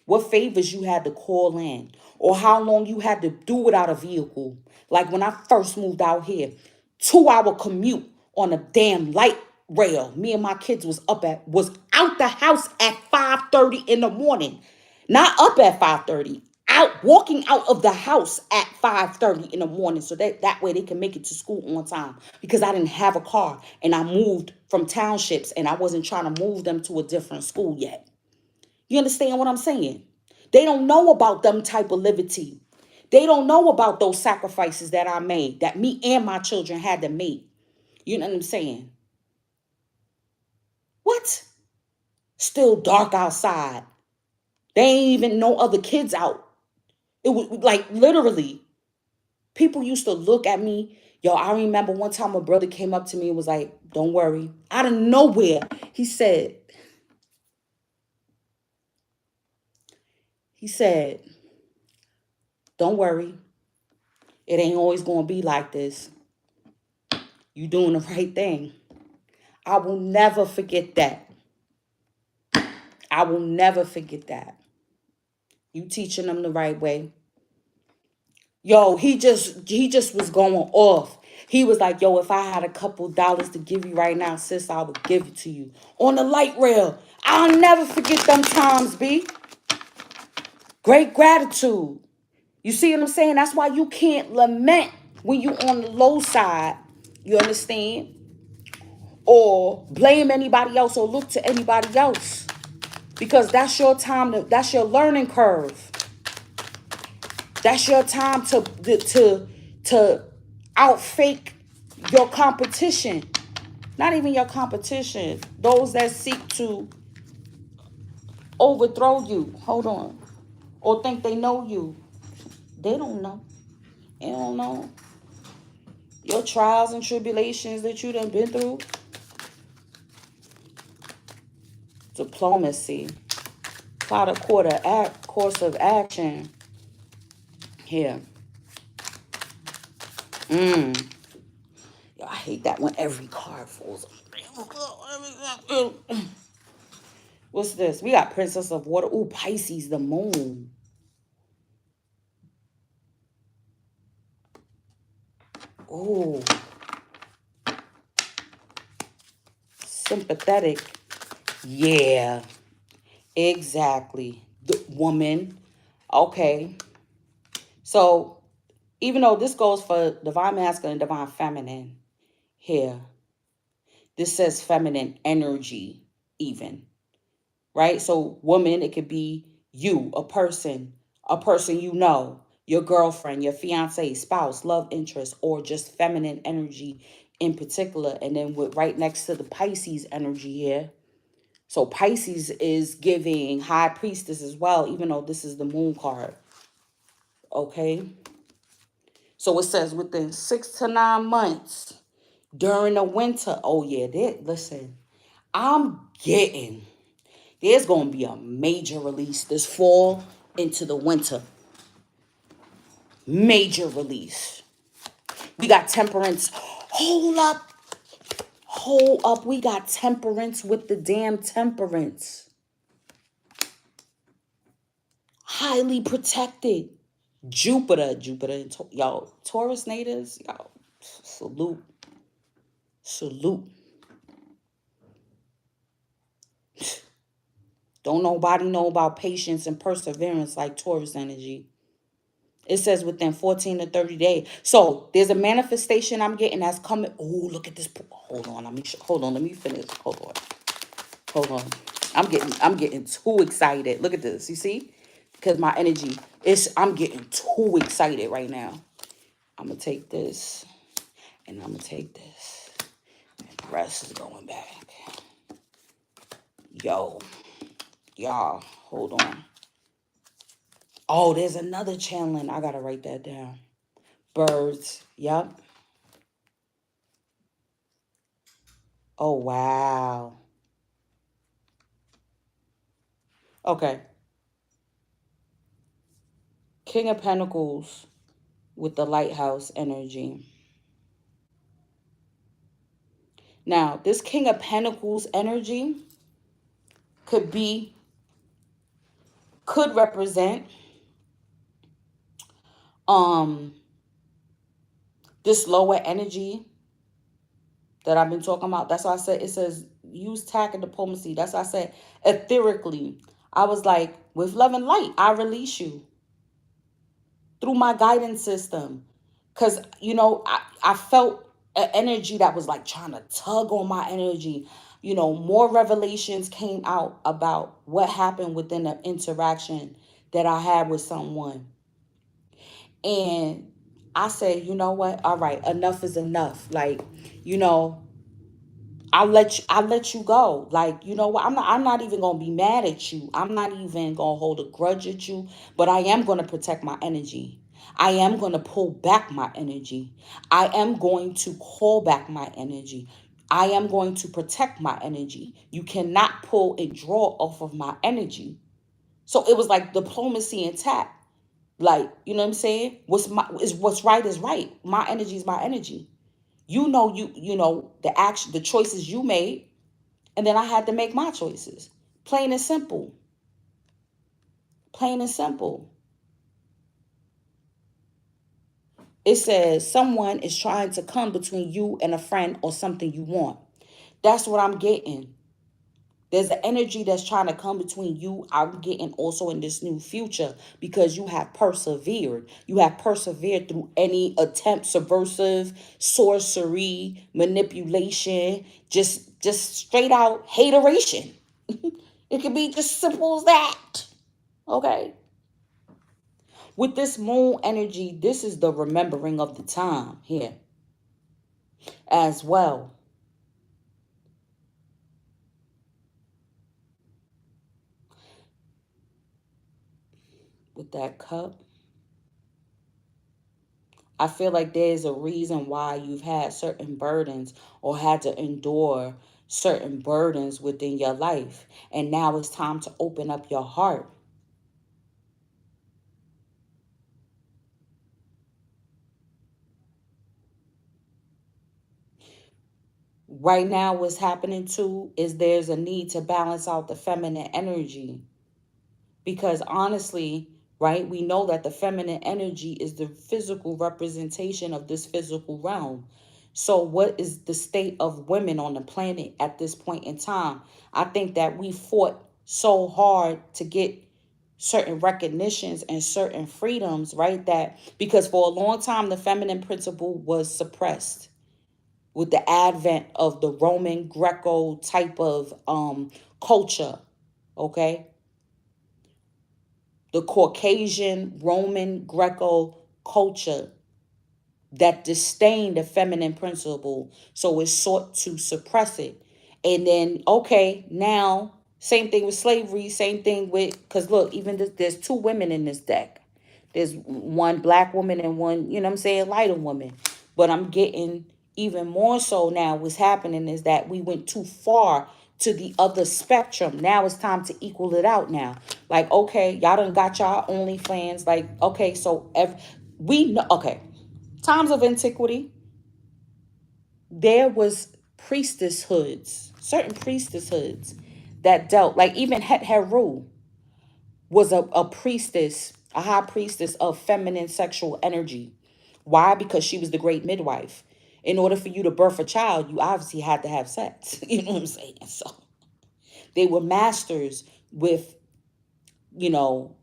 what favors you had to call in, or how long you had to do without a vehicle. Like when I first moved out here, 2 hour commute on a damn light rail. Me and my kids was out the house at 5:30 in the morning. Not up at 5:30. Out walking out of the house at 5:30 in the morning so that way they can make it to school on time because I didn't have a car and I moved from townships and I wasn't trying to move them to a different school yet. You understand what I'm saying? They don't know about them type of liberty. They don't know about those sacrifices that I made, that me and my children had to make. You know what I'm saying? What? Still dark outside. They ain't even no other kids out. It was like literally, people used to look at me. Yo, I remember one time a brother came up to me and was like, don't worry. Out of nowhere, he said, don't worry. It ain't always going to be like this. You doing the right thing. I will never forget that. I will never forget that. You teaching them the right way. Yo, he just was going off. He was like, yo, if I had a couple dollars to give you right now, sis, I would give it to you. On the light rail. I'll never forget them times, B. Great gratitude. You see what I'm saying? That's why you can't lament when you on the low side. You understand? Or blame anybody else or look to anybody else. Because that's your time, that's your learning curve. That's your time to outfake your competition. Not even your competition. Those that seek to overthrow you. Hold on. Or think they know you. They don't know. They don't know. Your trials and tribulations that you done been through. Diplomacy. Plot a course of action. Here. Yo, I hate that when every card falls. What's this? We got Princess of Water. Ooh, Pisces, the moon. Ooh. Sympathetic. Yeah. Exactly. The woman. Okay. So, even though this goes for divine masculine and divine feminine, here, this says feminine energy, even. Right? So, woman, it could be you, a person you know, your girlfriend, your fiance, spouse, love interest, or just feminine energy in particular. And then with right next to the Pisces energy here. So Pisces is giving high priestess as well, even though this is the moon card. Okay. So it says within 6 to 9 months during the winter. Oh yeah, listen, there's going to be a major release this fall into the winter. Major release. We got temperance. Hold up. We got temperance with the damn temperance. Highly protected. Jupiter, and y'all, Taurus natives, y'all, salute. Don't nobody know about patience and perseverance like Taurus energy. It says within 14 to 30 days. So there's a manifestation I'm getting that's coming. Oh, look at this. Hold on, let me finish. Hold on. I'm getting too excited. Look at this. You see? Because my energy I'm getting too excited right now. I'm gonna take this and I'm gonna take this. And the rest is going back. Yo. Y'all, hold on. Oh, there's another channeling. I gotta write that down. Birds. Yep. Oh, wow. Okay. King of Pentacles with the lighthouse energy. Now, this King of Pentacles energy could be, could represent um this lower energy that I've been talking about. That's why I said, it says use tact and diplomacy. That's why I said etherically. I was like, with love and light, I release you through my guidance system. Because, I felt an energy that was like trying to tug on my energy. More revelations came out about what happened within the interaction that I had with someone. And I said, you know what? All right, enough is enough. Like, you know, I let you go. Like, you know what? I'm not even gonna be mad at you. I'm not even gonna hold a grudge at you, but I am gonna protect my energy. I am gonna pull back my energy. I am going to call back my energy. I am going to protect my energy. You cannot pull and draw off of my energy. So it was like diplomacy intact. Like, you know what I'm saying? What's right is right. My energy is my energy. You know the action, the choices you made, and then I had to make my choices. Plain and simple. Plain and simple. It says someone is trying to come between you and a friend or something you want. That's what I'm getting. There's an energy that's trying to come between you. I'm getting also in this new future because you have persevered. You have persevered through any attempt, subversive, sorcery, manipulation, just straight out hateration. It could be just simple as that. Okay. With this moon energy, this is the remembering of the time here as well. With that cup, I feel like there's a reason why you've had certain burdens or had to endure certain burdens within your life. And now it's time to open up your heart. Right now, what's happening too is there's a need to balance out the feminine energy. Because honestly, right, we know that the feminine energy is the physical representation of this physical realm. So, what is the state of women on the planet at this point in time? I think that we fought so hard to get certain recognitions and certain freedoms, right? That because for a long time, the feminine principle was suppressed with the advent of the Roman Greco type of culture, okay? The Caucasian Roman Greco culture that disdained the feminine principle, so it sought to suppress it. And then, okay, now, same thing with slavery, same thing with, because look, even there's two women in this deck. There's one black woman and one, you know what I'm saying, lighter woman. But I'm getting even more so now what's happening is that we went too far to the other spectrum. Now it's time to equal it out now. Like, okay, y'all done got y'all OnlyFans. Like, okay, so we know, okay, times of antiquity, there was priestesshoods, certain priestesshoods that dealt, like even Het Heru was a priestess, a high priestess of feminine sexual energy. Why? Because she was the great midwife. In order for you to birth a child, you obviously had to have sex. You know what I'm saying? So they were masters with, you know,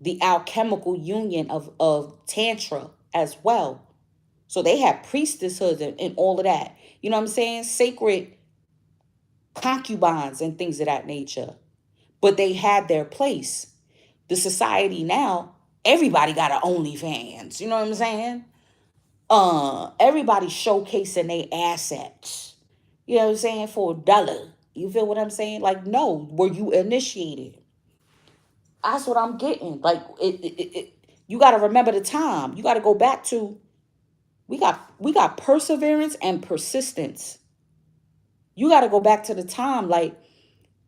the alchemical union of Tantra as well. So they had priestesshoods and all of that. You know what I'm saying? Sacred concubines and things of that nature. But they had their place. The society now, everybody got an OnlyFans. You know what I'm saying? Everybody showcasing their assets. You know what I'm saying? For $1. You feel what I'm saying? Like, no, were you initiated? That's what I'm getting. Like, you got to remember the time. You got to go back to, we got perseverance and persistence. You got to go back to the time. Like,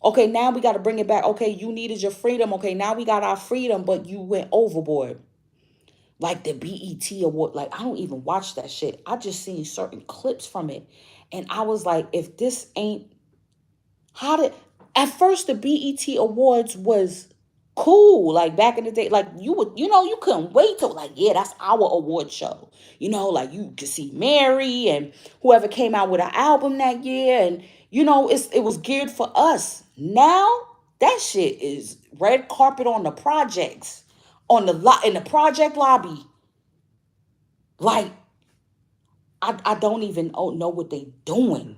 okay, now we got to bring it back. Okay, you needed your freedom. Okay, now we got our freedom, but you went overboard. Like the BET award, like I don't even watch that shit. I just seen certain clips from it. And I was like, if this ain't, how did, at first the BET awards was cool. Like back in the day, like you would, you couldn't wait till, like, yeah, that's our award show. Like you could see Mary and whoever came out with an album that year. And, it was geared for us. Now that shit is red carpet on the projects, in the project lobby. Like, I don't even know what they doing.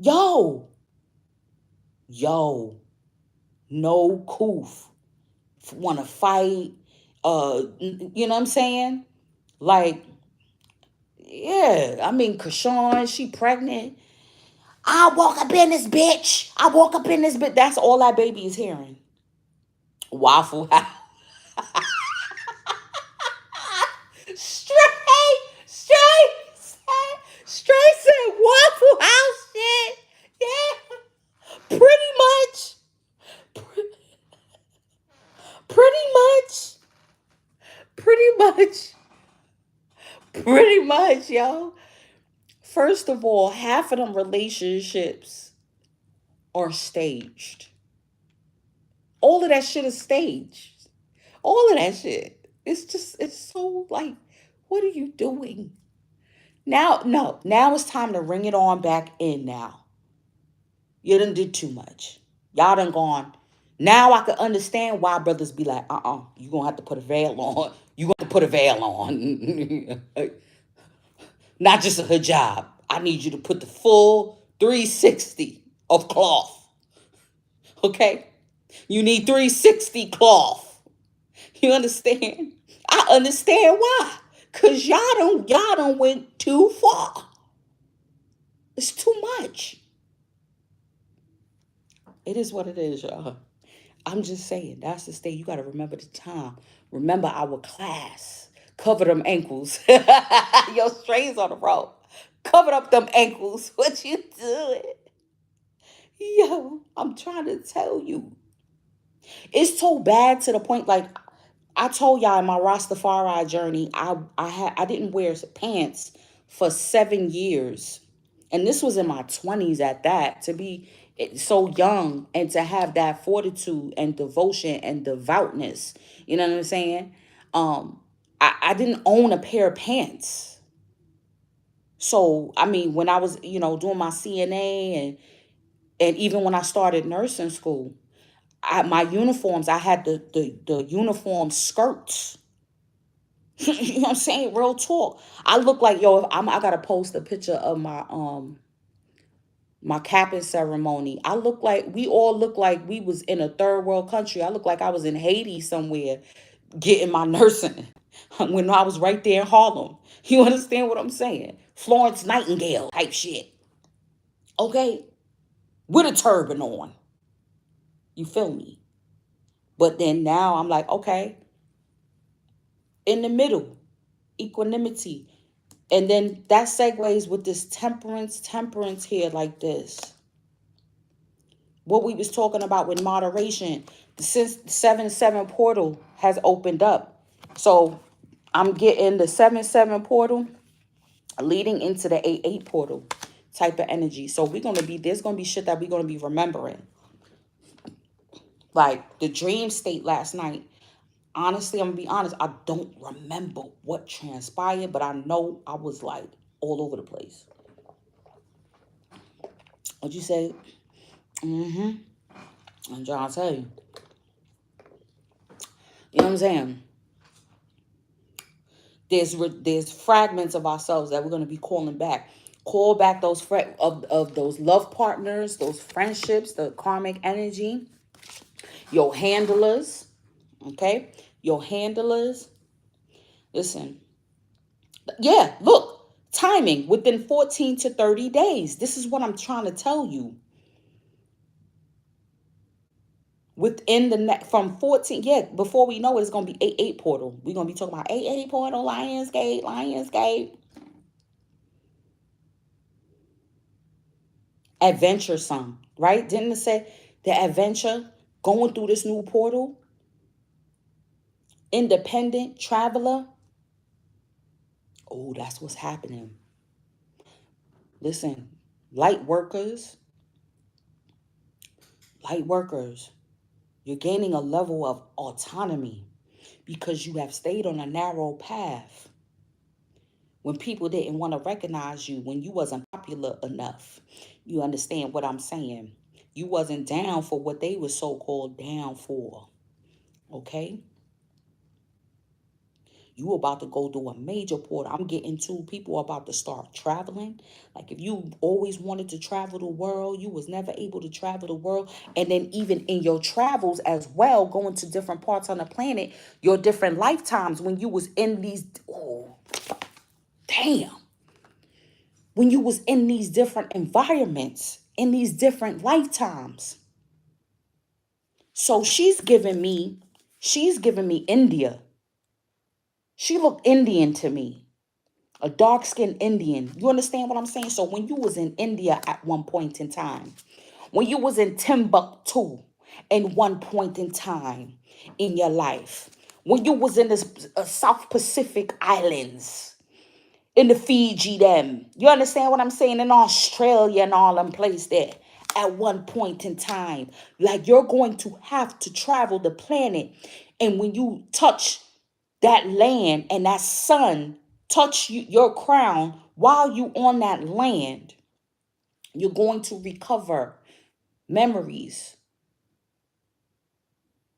Yo, yo, no coof. Want to fight. You know what I'm saying? Like, yeah, I mean, Krishan, she pregnant. I woke up in this bitch. I woke up in this bitch. That's all that baby is hearing. Waffle House. Straight, straight said Waffle House shit. Yeah, pretty much. Pretty much. Pretty much. Pretty much, yo. First of all, half of them relationships are staged. All of that shit is staged. All of that shit. It's so like, what are you doing? Now, no, now it's time to ring it on back in now. You done did too much. Y'all done gone. Now I can understand why brothers be like, you gonna have to put a veil on. You gonna have to put a veil on. Not just a hijab. I need you to put the full 360 of cloth. Okay? You need 360 cloth. You understand? I understand why. Cause y'all don't went too far. It's too much. It is what it is, y'all. I'm just saying, that's the state. You gotta remember the time. Remember our class. Cover them ankles. Your strains on the rope. Covered up them ankles. What you doing? Yo, I'm trying to tell you. It's so bad to the point, like I told y'all in my Rastafari journey, I didn't wear pants for 7 years. And this was in my 20s at that. To be so young and to have that fortitude and devotion and devoutness. You know what I'm saying? I didn't own a pair of pants. So, I mean, when I was, doing my CNA and even when I started nursing school, my uniforms, I had the uniform skirts. You know what I'm saying? Real talk. I look like, yo, if I gotta post a picture of my capping ceremony. We all look like we was in a third world country. I look like I was in Haiti somewhere getting my nursing when I was right there in Harlem. You understand what I'm saying? Florence Nightingale type shit. Okay? With a turban on. You feel me? But then now I'm like, okay, in the middle, equanimity. And then that segues with this temperance here like this. What we was talking about with moderation. Since the 7-7 portal has opened up. So I'm getting the 7-7 portal leading into the 8-8 portal type of energy. So there's gonna be shit that we're gonna be remembering. Like the dream state last night. Honestly, I'm gonna be honest, I don't remember what transpired, but I know I was like all over the place. What you say? Mm-hmm. I'm trying to tell you. You know what I'm saying? There's fragments of ourselves that we're gonna be calling back. Call back those of those love partners, those friendships, the karmic energy, your handlers, okay? Your handlers. Listen. Yeah, look. Timing within 14 to 30 days. This is what I'm trying to tell you. Within the next from 14, yeah, before we know it, it's gonna be 8-8 portal. We're gonna be talking about 8-8 portal, Lionsgate, Lionsgate. Adventuresome, right? Didn't it say the adventure going through this new portal? Independent traveler. Oh, that's what's happening. Listen, light workers, light workers, you're gaining a level of autonomy because you have stayed on a narrow path when people didn't want to recognize you, when you wasn't popular enough. You understand what I'm saying? You wasn't down for what they were so-called down for. Okay? You about to go through a major portal. I'm getting to people are about to start traveling. Like if you always wanted to travel the world, you was never able to travel the world. And then even in your travels as well, going to different parts on the planet, your different lifetimes when you was in these, oh, damn. When you was in these different environments, in these different lifetimes. So she's giving me India. She looked Indian to me. A dark-skinned Indian. You understand what I'm saying? So when you was in India at one point in time, when you was in Timbuktu in one point in time in your life, when you was in the South Pacific Islands, in the Fiji them, you understand what I'm saying? In Australia and all them place there at one point in time, like you're going to have to travel the planet. And when you touch that land and that sun touch you, your crown while you on that land, you're going to recover memories.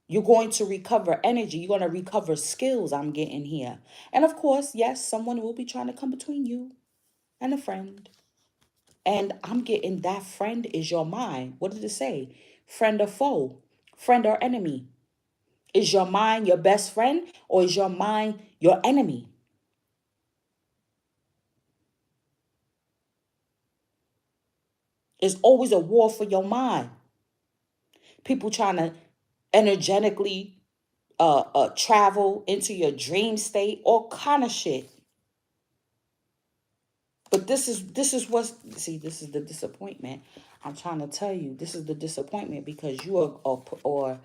You're going to recover energy. You're going to recover skills. I'm getting here. And of course, yes, someone will be trying to come between you and a friend. And I'm getting that friend is your mind. What did it say? Friend or foe? Friend or enemy? Is your mind your best friend or is your mind your enemy? It's always a war for your mind. People trying to energetically travel into your dream state, all kind of shit. But this is what's see. This is the disappointment. I'm trying to tell you. This is the disappointment because you are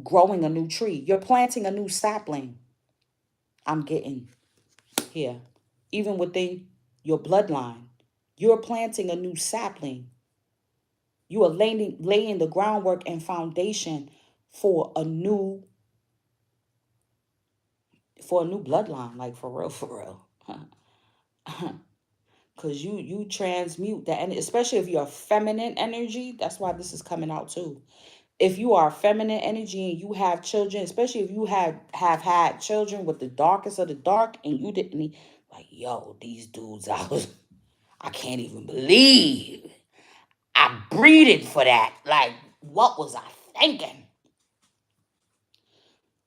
growing a new tree. You're planting a new sapling. I'm getting here, even within your bloodline. You're planting a new sapling. You are laying the groundwork and foundation for a new bloodline, like for real, for real. Because you transmute that, and especially if you're feminine energy, that's why this is coming out too. If you are feminine energy and you have children, especially if you have had children with the darkest of the dark, and you didn't like, yo, these dudes, I can't even believe I breeded for that. Like, what was I thinking?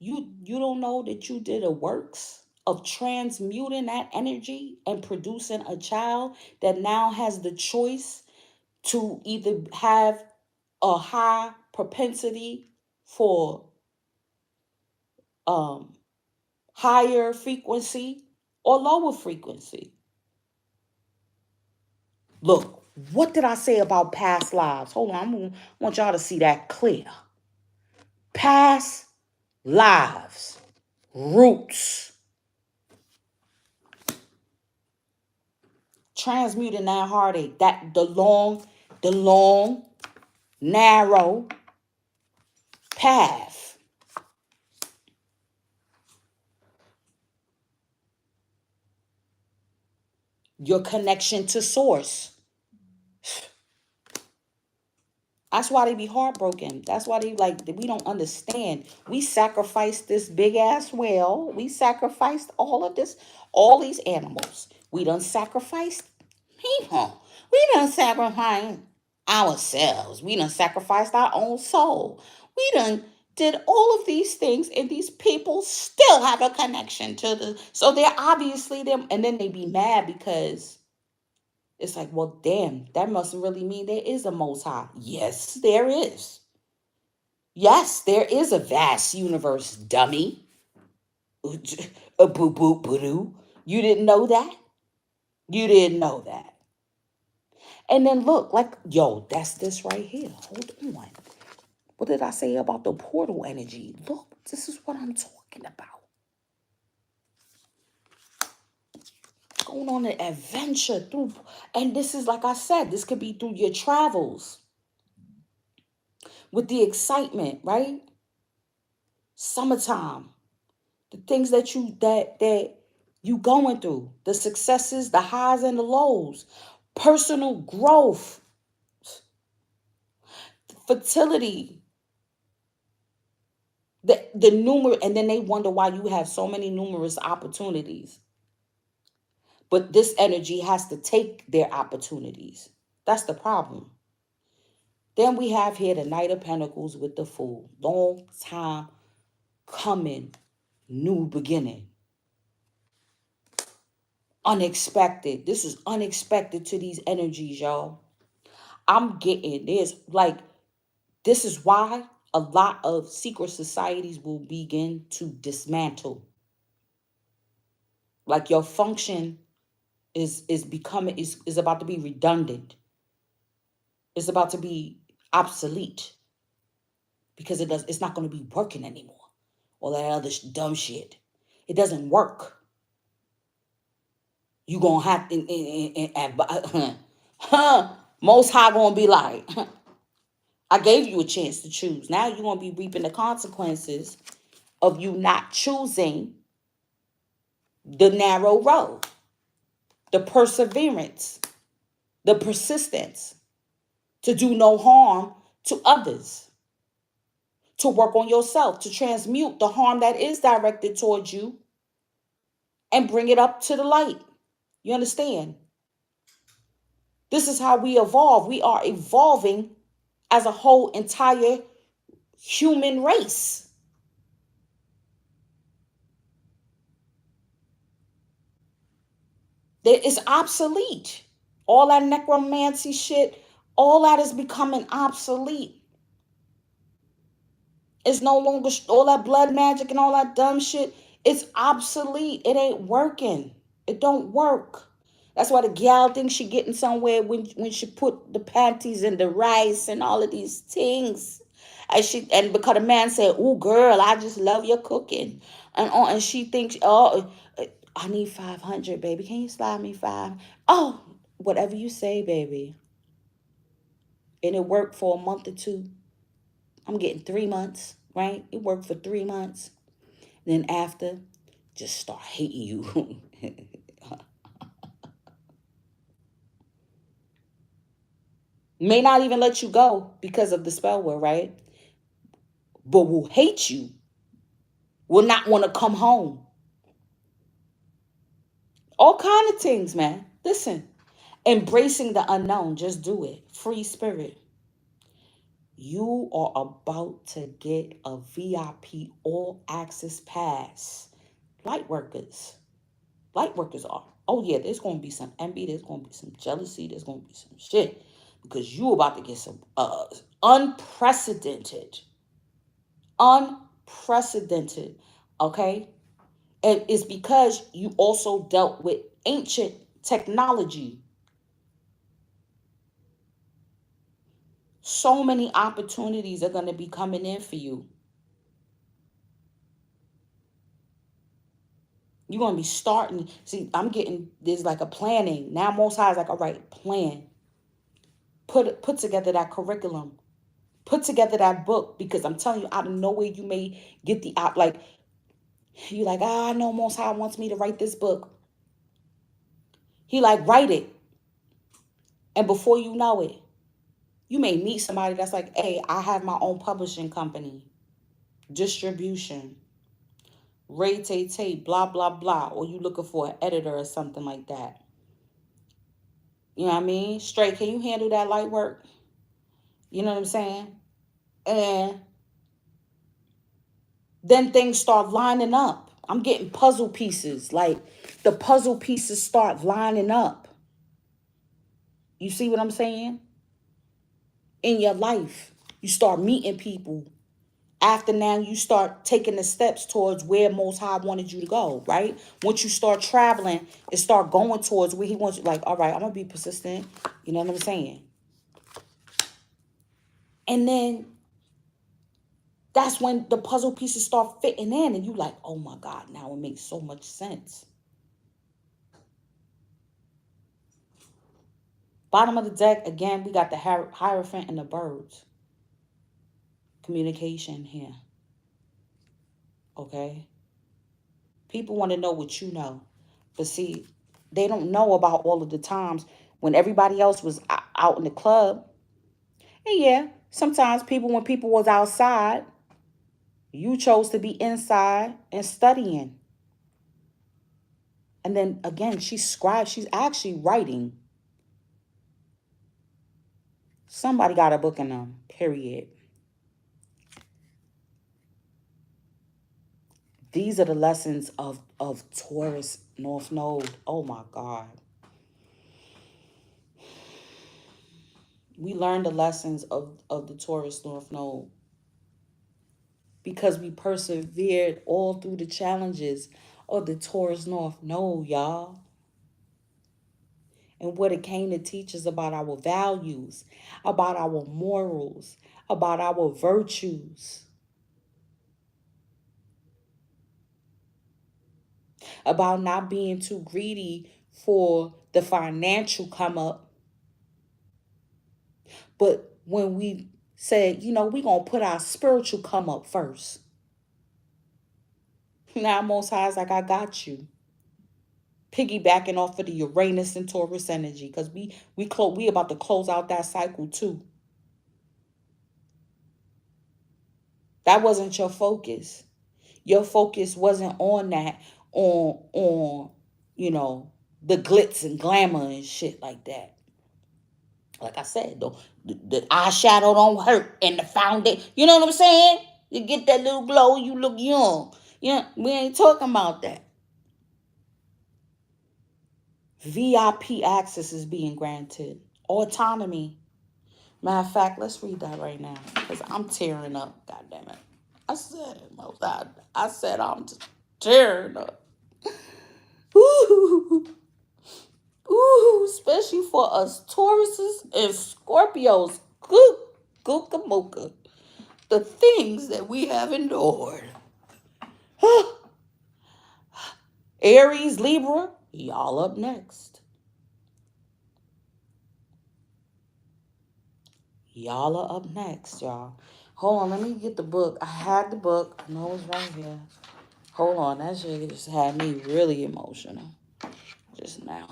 You don't know that you did a works of transmuting that energy and producing a child that now has the choice to either have a high propensity for um higher frequency or lower frequency. Look, what did I say about past lives? Hold on, I want y'all to see that clear. Past lives, roots, transmuting that heartache, that the long, narrow path. Your connection to source. That's why they be heartbroken. That's why they like, we don't understand. We sacrificed this big ass whale. We sacrificed all of this, all these animals. We done sacrificed people. We done sacrificed ourselves. We done sacrificed our own soul. We done did all of these things, and these people still have a connection to the, so they're obviously them, and then they be mad because it's like, well, damn, that must really mean there is a most high. Yes, there is. Yes, there is a vast universe, dummy. A boo boo boo doo. You didn't know that? You didn't know that. And then look, like, yo, that's this right here. Hold on. What did I say about the portal energy? Look, this is what I'm talking about. Going on an adventure through, and this is like I said, this could be through your travels with the excitement, right? Summertime, the things that you going through, the successes, the highs and the lows, personal growth, fertility, the numerous, and then they wonder why you have so many numerous opportunities. But this energy has to take their opportunities. That's the problem. Then we have here the Knight of Pentacles with the Fool. Long time coming, new beginning. Unexpected. This is unexpected to these energies, y'all. I'm getting this. Like, this is why a lot of secret societies will begin to dismantle. Like, your function is becoming, is about to be redundant. It's about to be obsolete because it's not going to be working anymore. All that other dumb shit. It doesn't work. You gonna have to, most high gonna be like, I gave you a chance to choose. Now you're gonna be reaping the consequences of you not choosing the narrow road, the perseverance, the persistence to do no harm to others, to work on yourself, to transmute the harm that is directed towards you and bring it up to the light. You understand? This is how we evolve. We are evolving as a whole entire human race. That is obsolete. All that necromancy shit, all that is becoming obsolete. It's no longer all that blood magic and all that dumb shit. It's obsolete. It ain't working. It don't work. That's why the gal thinks she getting somewhere when she put the panties in the rice and all of these things. And because the man said, "Oh girl, I just love your cooking," and she thinks, "Oh, I need 500, baby. Can you slide me five? Oh, whatever you say, baby." And it worked for a month or two. I'm getting 3 months, right? It worked for 3 months. Then after, just start hating you. May not even let you go because of the spell word, right? But will hate you, will not want to come home. All kind of things, man. Listen, embracing the unknown, just do it. Free spirit. You are about to get a VIP all access pass. Light workers. Light workers are. Oh yeah, there's going to be some envy. There's going to be some jealousy. There's going to be some shit. Because you about to get some unprecedented, okay? And it's because you also dealt with ancient technology. So many opportunities are going to be coming in for you. You're going to be starting. See, I'm getting, there's like a planning. Now Most High is like, all right, plan. Put together that curriculum. Put together that book, because I'm telling you, out of nowhere, you may get the out. Like, you like, I know Most High wants me to write this book. He like, write it. And before you know it, you may meet somebody that's like, hey, I have my own publishing company, distribution, tay, blah, blah, blah. Or you looking for an editor or something like that. You know what I mean? Straight, can you handle that light work? You know what I'm saying? And Then things start lining up. I'm getting puzzle pieces. Like the puzzle pieces start lining up. You see what I'm saying? In your life, you start meeting people. After now, you start taking the steps towards where Most High wanted you to go, right? Once you start traveling and start going towards where he wants you, like, all right, I'm going to be persistent. You know what I'm saying? And then that's when the puzzle pieces start fitting in and you like, oh my God, now it makes so much sense. Bottom of the deck, again, we got the Hierophant and the birds. Communication here. Okay? People want to know what you know. But see, they don't know about all of the times when everybody else was out in the club. And yeah, sometimes when people was outside, you chose to be inside and studying. And then again, she's actually writing. Somebody got a book in them, period. These are the lessons of Taurus North Node. Oh my God. We learned the lessons of the Taurus North Node because we persevered all through the challenges of the Taurus North Node, y'all. And what it came to teach us about our values, about our morals, about our virtues, about not being too greedy for the financial come up. But when we said, you know, we're going to put our spiritual come up first. Now Most High is like, I got you. Piggybacking off of the Uranus and Taurus energy, because we about to close out that cycle too. That wasn't your focus. Your focus wasn't on that, on you know, the glitz and glamour and shit like that. Like I said, though, the eyeshadow don't hurt and the foundation, you know what I'm saying? You get that little glow, you look young. Yeah, we ain't talking about that. VIP access is being granted. Autonomy. Matter of fact, let's read that right now because I'm tearing up. God damn it! I said it. I said I'm tearing up. Ooh, ooh, especially for us Tauruses and Scorpios. Good, gooka mocha. The things that we have endured. Aries, Libra, y'all up next. Y'all are up next, y'all. Hold on, let me get the book. I had the book. I know it's right here. Hold on, that shit just had me really emotional just now.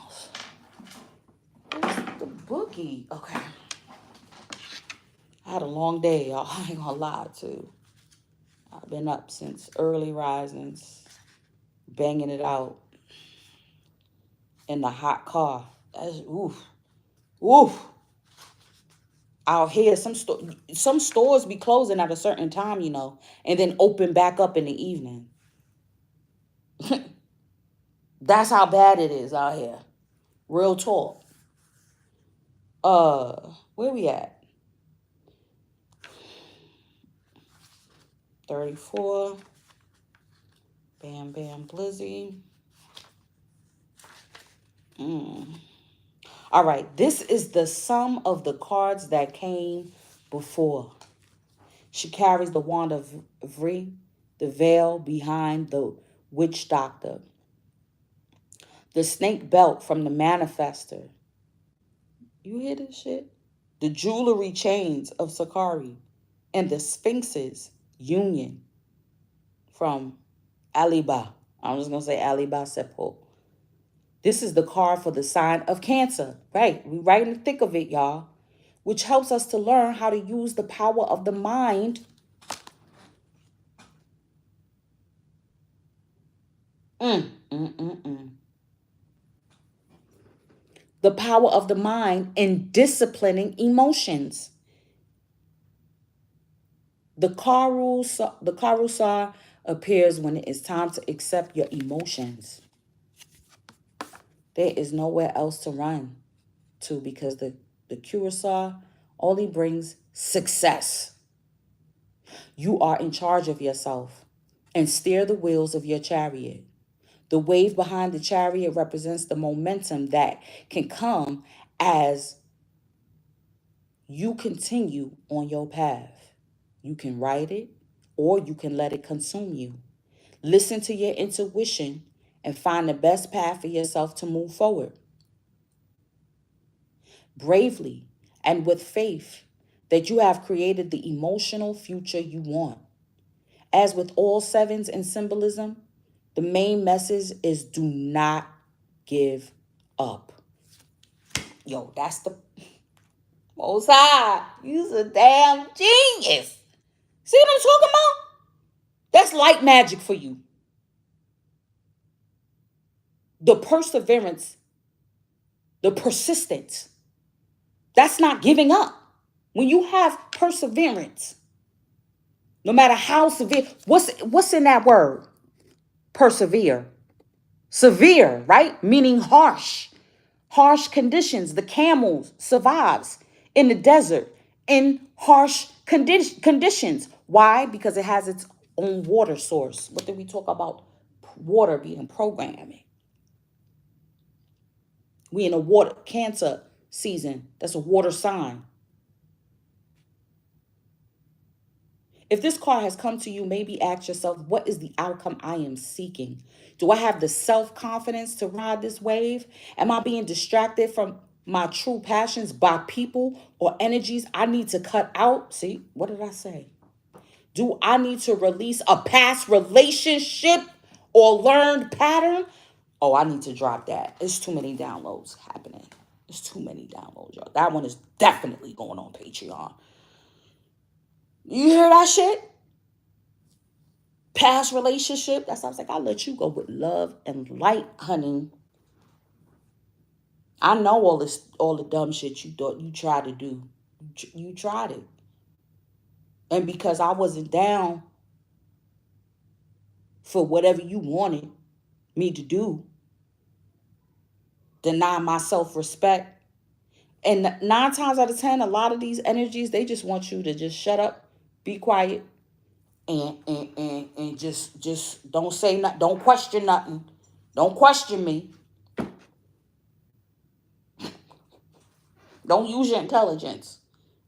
Where's the bookie? Okay. I had a long day, y'all. I ain't gonna lie, too. I've been up since early risings, banging it out in the hot car. That's oof, oof. Out here, some stores be closing at a certain time, you know, and then open back up in the evening. That's how bad it is out here. Real talk. Where we at? 34. Bam Bam Blizzy. All right, this is the sum of the cards that came before. She carries the wand of Vri, the veil behind the witch doctor, the snake belt from the manifester. You hear this shit? The jewelry chains of Sakari, and the sphinx's union from Aliba. I'm just going to say Aliba Seppo. This is the card for the sign of Cancer. Right, we right in the thick of it, y'all. Which helps us to learn how to use the power of the mind the power of the mind in disciplining emotions. The Karusar appears when it is time to accept your emotions. There is nowhere else to run to because the curacao only brings success. You are in charge of yourself and steer the wheels of your chariot. The wave behind the chariot represents the momentum that can come as you continue on your path. You can ride it or you can let it consume you. Listen to your intuition and find the best path for yourself to move forward bravely and with faith that you have created the emotional future you want. As with all sevens in symbolism, the main message is do not give up. Yo, that's the most high. You's a damn genius. See what I'm talking about? That's light magic for you. The perseverance, the persistence. That's not giving up. When you have perseverance, no matter how severe, what's in that word? Persevere. Severe, right? Meaning harsh. Harsh conditions. The camel survives in the desert in harsh conditions. Why? Because it has its own water source. What did we talk about? Water being programming. We in a water Cancer season. That's a water sign. If this card has come to you, maybe ask yourself, what is the outcome I am seeking? Do I have the self-confidence to ride this wave? Am I being distracted from my true passions by people or energies I need to cut out? See, what did I say? Do I need to release a past relationship or learned pattern? Oh, I need to drop that. It's too many downloads happening. It's too many downloads, y'all. That one is definitely going on Patreon. You hear that shit? Past relationship. That's why I was like, I'll let you go with love and light, honey. I know all the dumb shit you thought you tried to do. You tried it. And because I wasn't down for whatever you wanted me to do, deny my self-respect. And 9 times out of 10, a lot of these energies, they just want you to just shut up, be quiet, and just don't say nothing, don't question nothing. Don't question me. Don't use your intelligence.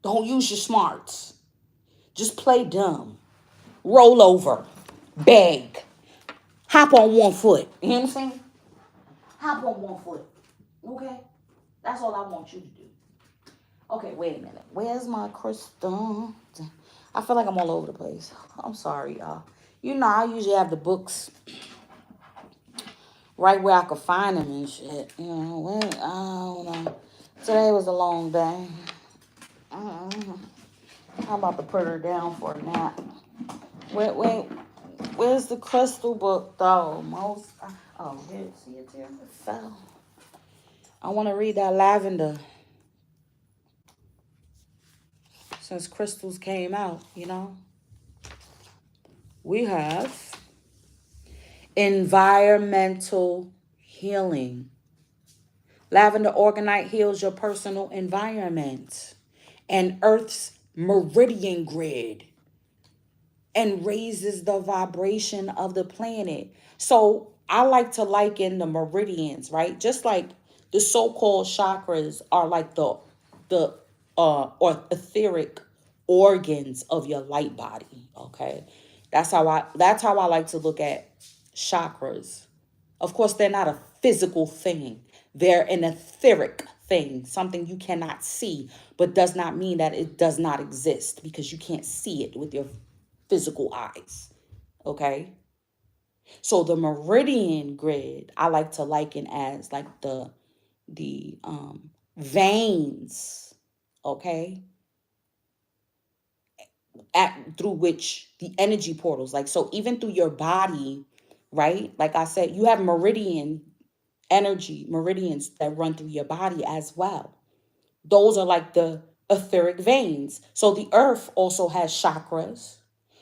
Don't use your smarts. Just play dumb. Roll over. Beg. Hop on one foot. You know what I'm saying? Hop on one foot. Okay? That's all I want you to do. Okay, wait a minute. Where's my crystal? I feel like I'm all over the place. I'm sorry, y'all. You know, I usually have the books right where I could find them and shit. You know, I don't know. Today was a long day. I'm about to put her down for a nap. Wait. Where's the crystal book, though? Here. See it there? It fell. I want to read that lavender. Since crystals came out, you know. We have environmental healing. Lavender organite heals your personal environment and Earth's meridian grid and raises the vibration of the planet. So I like to liken the meridians, right? Just like the so-called chakras are like the or etheric organs of your light body. Okay, that's how I like to look at chakras. Of course, they're not a physical thing. They're an etheric thing, something you cannot see, but does not mean that it does not exist because you can't see it with your physical eyes. Okay? So the meridian grid, I like to liken as like the veins, okay? Through which the energy portals, like, so even through your body, right? Like I said, you have meridians that run through your body as well. Those are like the etheric veins. So the earth also has chakras.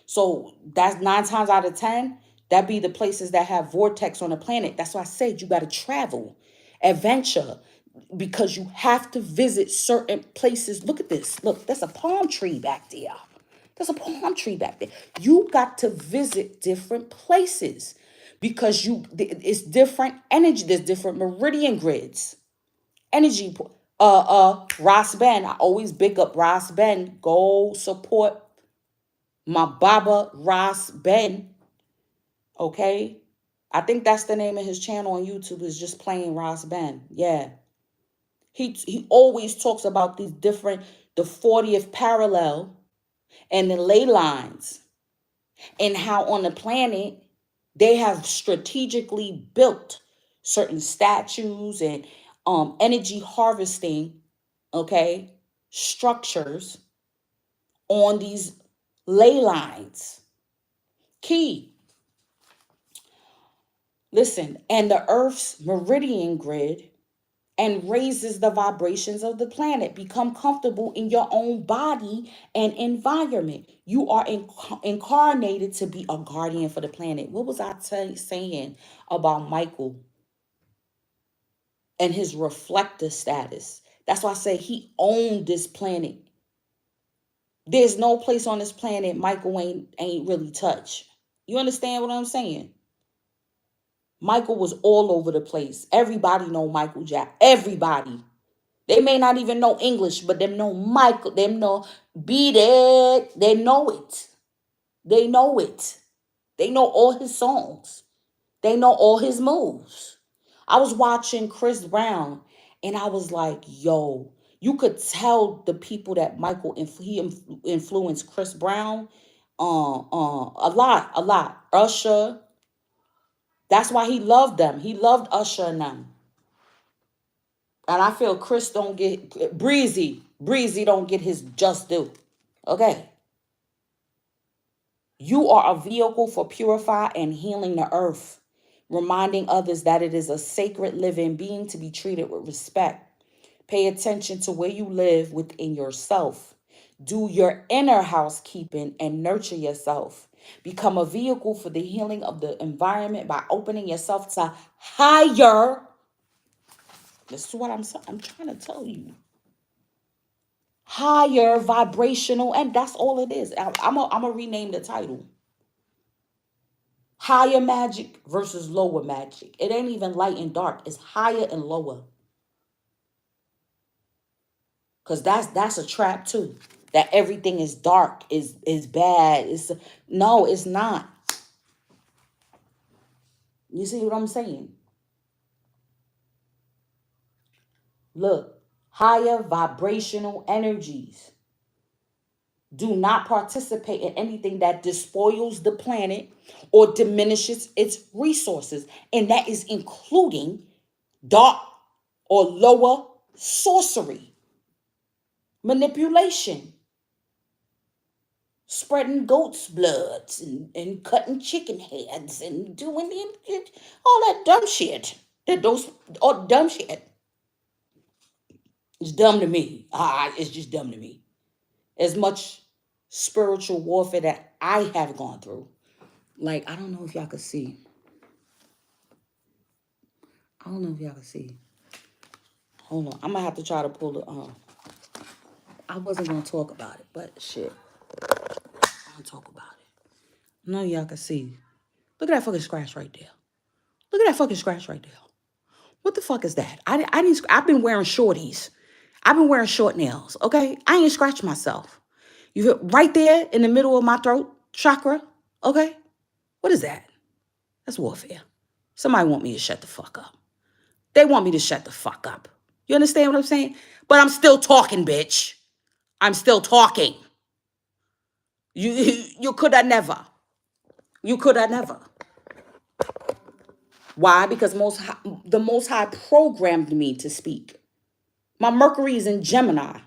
So that's 9 times out of 10, that be the places that have vortex on the planet. That's why I said you got to travel, adventure, because you have to visit certain places. Look at this. Look, there's a palm tree back there. There's a palm tree back there. You got to visit different places because it's different energy. There's different meridian grids. Energy. Ross Ben. I always big up Ross Ben. Go support my Baba Ross Ben. Okay. I think that's the name of his channel on YouTube, is just plain Ross Ben. Yeah. He always talks about these different, the 40th parallel and the ley lines, and how on the planet they have strategically built certain statues and energy harvesting, okay, structures on these ley lines. Key. Listen, and the Earth's meridian grid and raises the vibrations of the planet. Become comfortable in your own body and environment. You are incarnated to be a guardian for the planet. What was I saying about Michael and his reflector status? That's why I say he owned this planet. There's no place on this planet Michael ain't really touched. You understand what I'm saying? Michael was all over the place. Everybody know Michael Jack. Everybody. They may not even know English, but them know Michael. Them know Beat It. They know it. They know it. They know all his songs. They know all his moves. I was watching Chris Brown, and I was like, yo, you could tell the people that Michael influenced Chris Brown a lot. Usher. That's why he loved them. He loved Usher and them. And I feel Chris don't get Breezy don't get his just due. Okay. You are a vehicle for purifying and healing the earth, reminding others that it is a sacred living being to be treated with respect. Pay attention to where you live within yourself. Do your inner housekeeping and nurture yourself. Become a vehicle for the healing of the environment by opening yourself to higher. This is what I'm trying to tell you. Higher vibrational, and that's all it is. I'm gonna rename the title. Higher magic versus lower magic. It ain't even light and dark. It's higher and lower. Cause that's a trap too. That everything is dark, is bad. No, it's not. You see what I'm saying? Look, higher vibrational energies. Do not participate in anything that despoils the planet or diminishes its resources. And that is including dark or lower sorcery, manipulation, spreading goat's bloods and cutting chicken heads and doing all that dumb shit. All dumb shit. It's dumb to me. It's just dumb to me. As much spiritual warfare that I have gone through. Like, I don't know if y'all could see. I don't know if y'all can see. Hold on. I'm going to have to try to pull it on. I wasn't going to talk about it, but shit. I'm going to talk about it. No, y'all can see. Look at that fucking scratch right there. Look at that fucking scratch right there. What the fuck is that? I've been wearing shorties. I've been wearing short nails, okay? I ain't scratched myself. You feel right there in the middle of my throat chakra, okay? What is that? That's warfare. Somebody want me to shut the fuck up. They want me to shut the fuck up. You understand what I'm saying? But I'm still talking, bitch. I'm still talking. You could have never. You could have never. Why? Because the Most High programmed me to speak. My Mercury is in Gemini.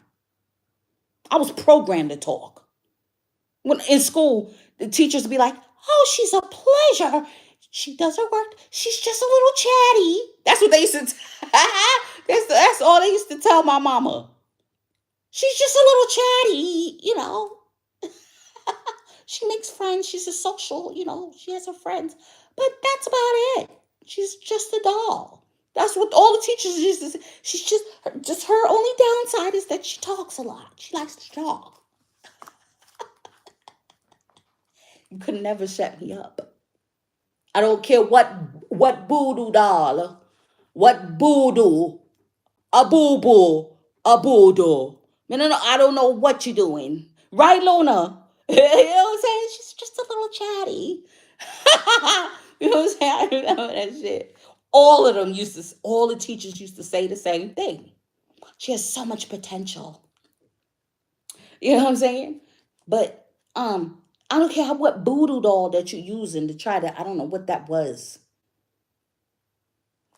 I was programmed to talk. When in school, the teachers would be like, "Oh, she's a pleasure. She does her work. She's just a little chatty." That's what they used to. That's all they used to tell my mama. She's just a little chatty, She makes friends. She's a social, she has her friends. But that's about it. She's just a doll. That's what all the teachers used to say. She's just her only downside is that she talks a lot. She likes to talk. You could never shut me up. I don't care what voodoo doll, what voodoo, a boo boo, a voodoo. No, I don't know what you're doing. Right, Luna? You know what I'm saying? She's just a little chatty. You know what I'm saying? I remember that shit. All the teachers used to say the same thing. She has so much potential. You know what I'm saying? But I don't care what voodoo doll that you're using to try to, I don't know what that was.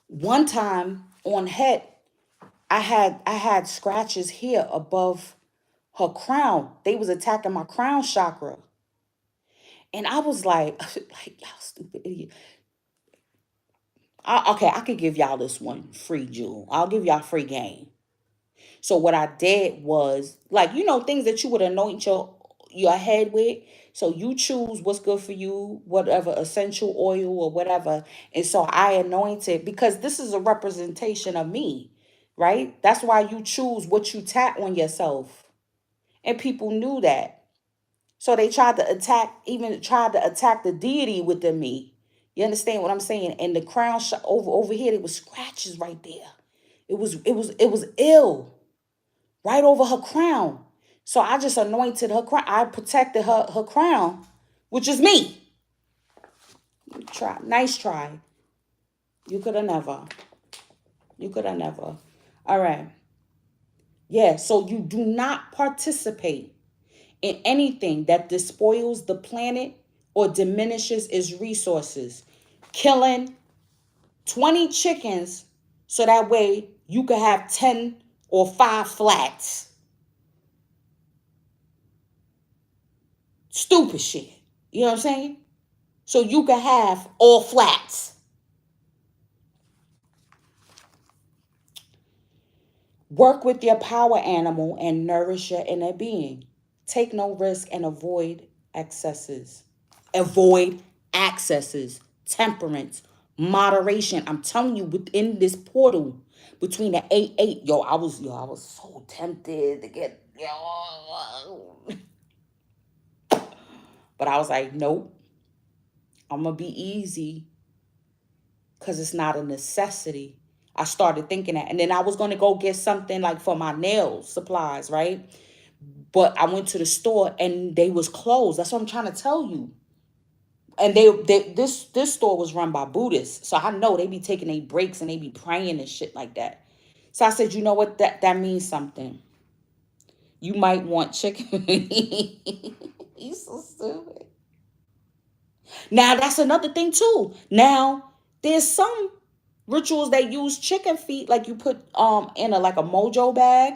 One time on head, I had scratches here above her crown. They was attacking my crown chakra. And I was like, like y'all stupid idiot. Okay, I could give y'all this one free jewel. I'll give y'all free game. So what I did was, like, things that you would anoint your head with. So you choose what's good for you, whatever essential oil or whatever. And so I anointed, because this is a representation of me, right? That's why you choose what you tap on yourself. And people knew that. So they tried to attack the deity within me. You understand what I'm saying? And the crown over here, there was scratches right there. It was ill, right over her crown. So I just anointed her crown. I protected her crown, which is me. Nice try. You could have never. You could have never. All right. Yeah. So you do not participate in anything that despoils the planet or diminishes its resources. Killing 20 chickens so that way you could have 10 or 5 flats. Stupid shit. You know what I'm saying? So you could have all flats. Work with your power animal and nourish your inner being. Take no risk and avoid excesses. Avoid excesses. Temperance. Moderation. I'm telling you, within this portal, between the 8-8, I was so tempted to get, but I was like, nope. I'm gonna be easy because it's not a necessity. I started thinking that. And then I was going to go get something like for my nail supplies, right? But I went to the store and they was closed. That's what I'm trying to tell you. And this store was run by Buddhists. So I know they be taking their breaks and they be praying and shit like that. So I said, you know what? That means something. You might want chicken. You so stupid. Now that's another thing too. Now there's some rituals that use chicken feet, like you put in a like a mojo bag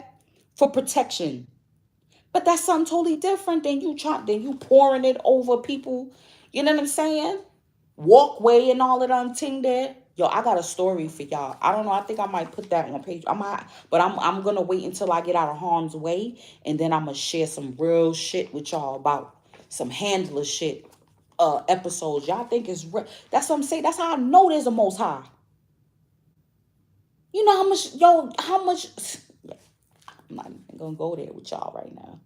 for protection. But that's something totally different than you pouring it over people. You know what I'm saying? Walkway and all of them thing there. Yo, I got a story for y'all. I don't know. I think I might put that on page. But I'm gonna wait until I get out of harm's way, and then I'm gonna share some real shit with y'all about some handler shit episodes. Y'all think it's real? That's what I'm saying. That's how I know there's a Most High. You know how much. I'm not even gonna go there with y'all right now.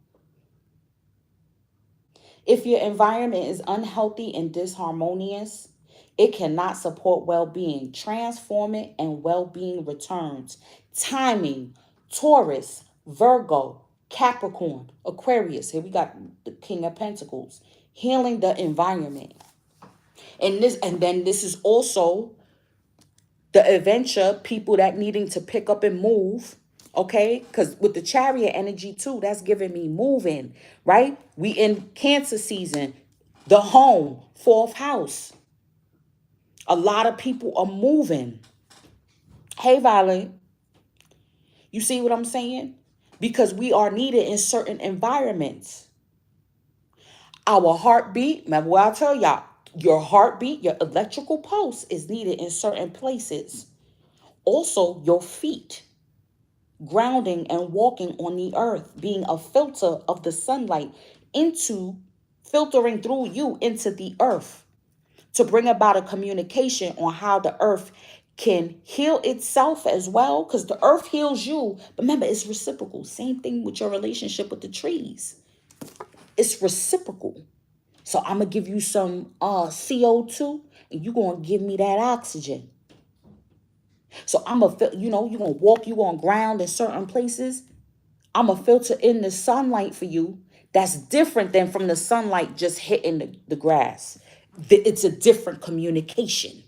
If your environment is unhealthy and disharmonious, it cannot support well being. Transform it and well being returns. Timing, Taurus, Virgo, Capricorn, Aquarius. Here we got the King of Pentacles. Healing the environment. And then this is also the adventure, people that needing to pick up and move. Okay, because with the chariot energy too, that's giving me moving, right? We in Cancer season, the home, fourth house. A lot of people are moving. Hey, Violet, you see what I'm saying? Because we are needed in certain environments. Our heartbeat, remember what I tell y'all, your heartbeat, your electrical pulse is needed in certain places. Also, your feet. Grounding and walking on the earth, being a filter of the sunlight into filtering through you into the earth to bring about a communication on how the earth can heal itself as well, because the earth heals you. But remember, it's reciprocal. Same thing with your relationship with the trees. It's reciprocal. So I'm gonna give you some CO2, and you're gonna give me that oxygen. So I'm gonna, you're gonna walk, you're gonna ground in certain places. I'm gonna filter in the sunlight for you. That's different than from the sunlight just hitting the grass. It's a different communication.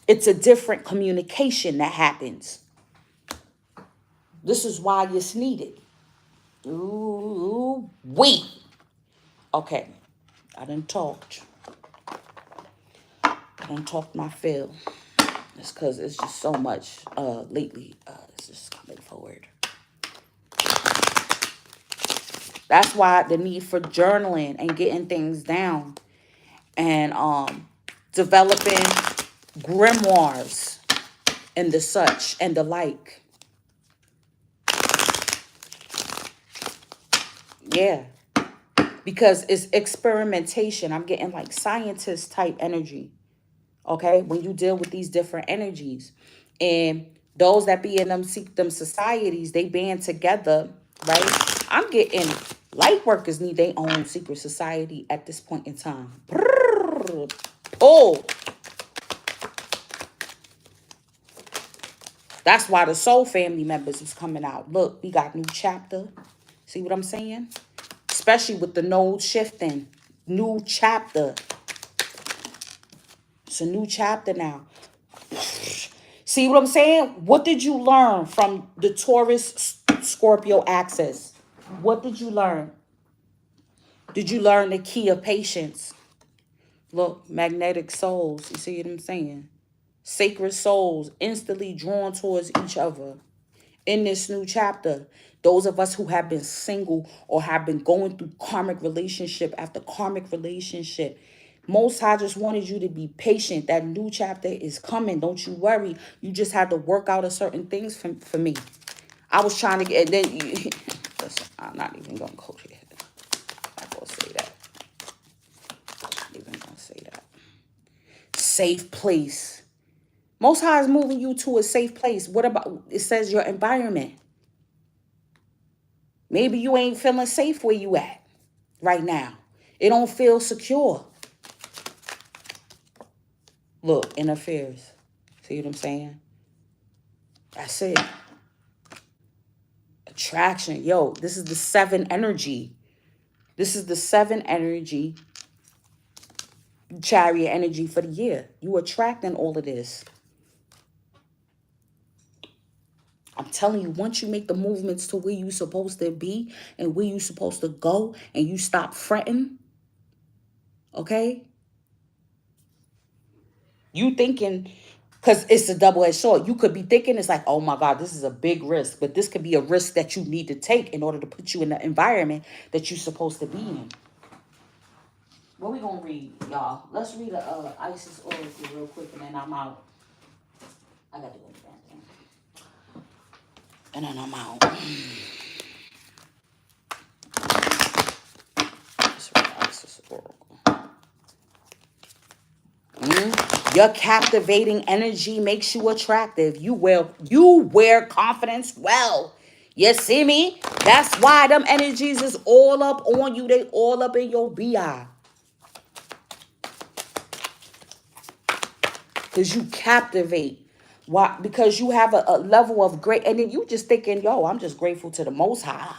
It's a different communication that happens. This is why it's needed. Ooh, wait. Okay, I done talked. I done talked my fill. It's because it's just so much lately. It's just coming forward. That's why the need for journaling and getting things down and developing grimoires and the such and the like. Yeah. Because it's experimentation. I'm getting like scientist type energy. Okay, when you deal with these different energies, and those that be in them societies, they band together, right? I'm getting light workers need their own secret society at this point in time. Oh, that's why the soul family members is coming out. Look, we got new chapter. See what I'm saying? Especially with the node shifting, new chapter. It's a new chapter now. See what I'm saying? What did you learn from the Taurus Scorpio axis? What did you learn? Did you learn the key of patience? Look, magnetic souls. You see what I'm saying? Sacred souls instantly drawn towards each other. In this new chapter, those of us who have been single or have been going through karmic relationship after karmic relationship, Most High just wanted you to be patient. That new chapter is coming. Don't you worry. You just had to work out a certain things for me. I was trying to get, and then, listen, I'm not even going to go there. I'm not going to say that. I'm not even going to say that. Safe place. Most High is moving you to a safe place. What about, it says your environment. Maybe you ain't feeling safe where you at right now. It don't feel secure. Look, in affairs. See what I'm saying? That's it. Attraction. Yo, this is the 7 energy. This is the 7 energy, chariot energy for the year. You attracting all of this. I'm telling you, once you make the movements to where you supposed to be and where you supposed to go and you stop fretting, okay? You thinking, because it's a double-edged sword. You could be thinking it's like, oh my God, this is a big risk. But this could be a risk that you need to take in order to put you in the environment that you're supposed to be in. What we gonna read, y'all? Let's read a Isis oracle real quick and then I'm out. I got to go to the bathroom. And then I'm out. Let's read Isis oracle. Your captivating energy makes you attractive. You wear confidence well. You see me? That's why them energies is all up on you. They all up in your BI. Because you captivate. Why? Because you have a level of great, and then you just thinking, yo, I'm just grateful to the Most High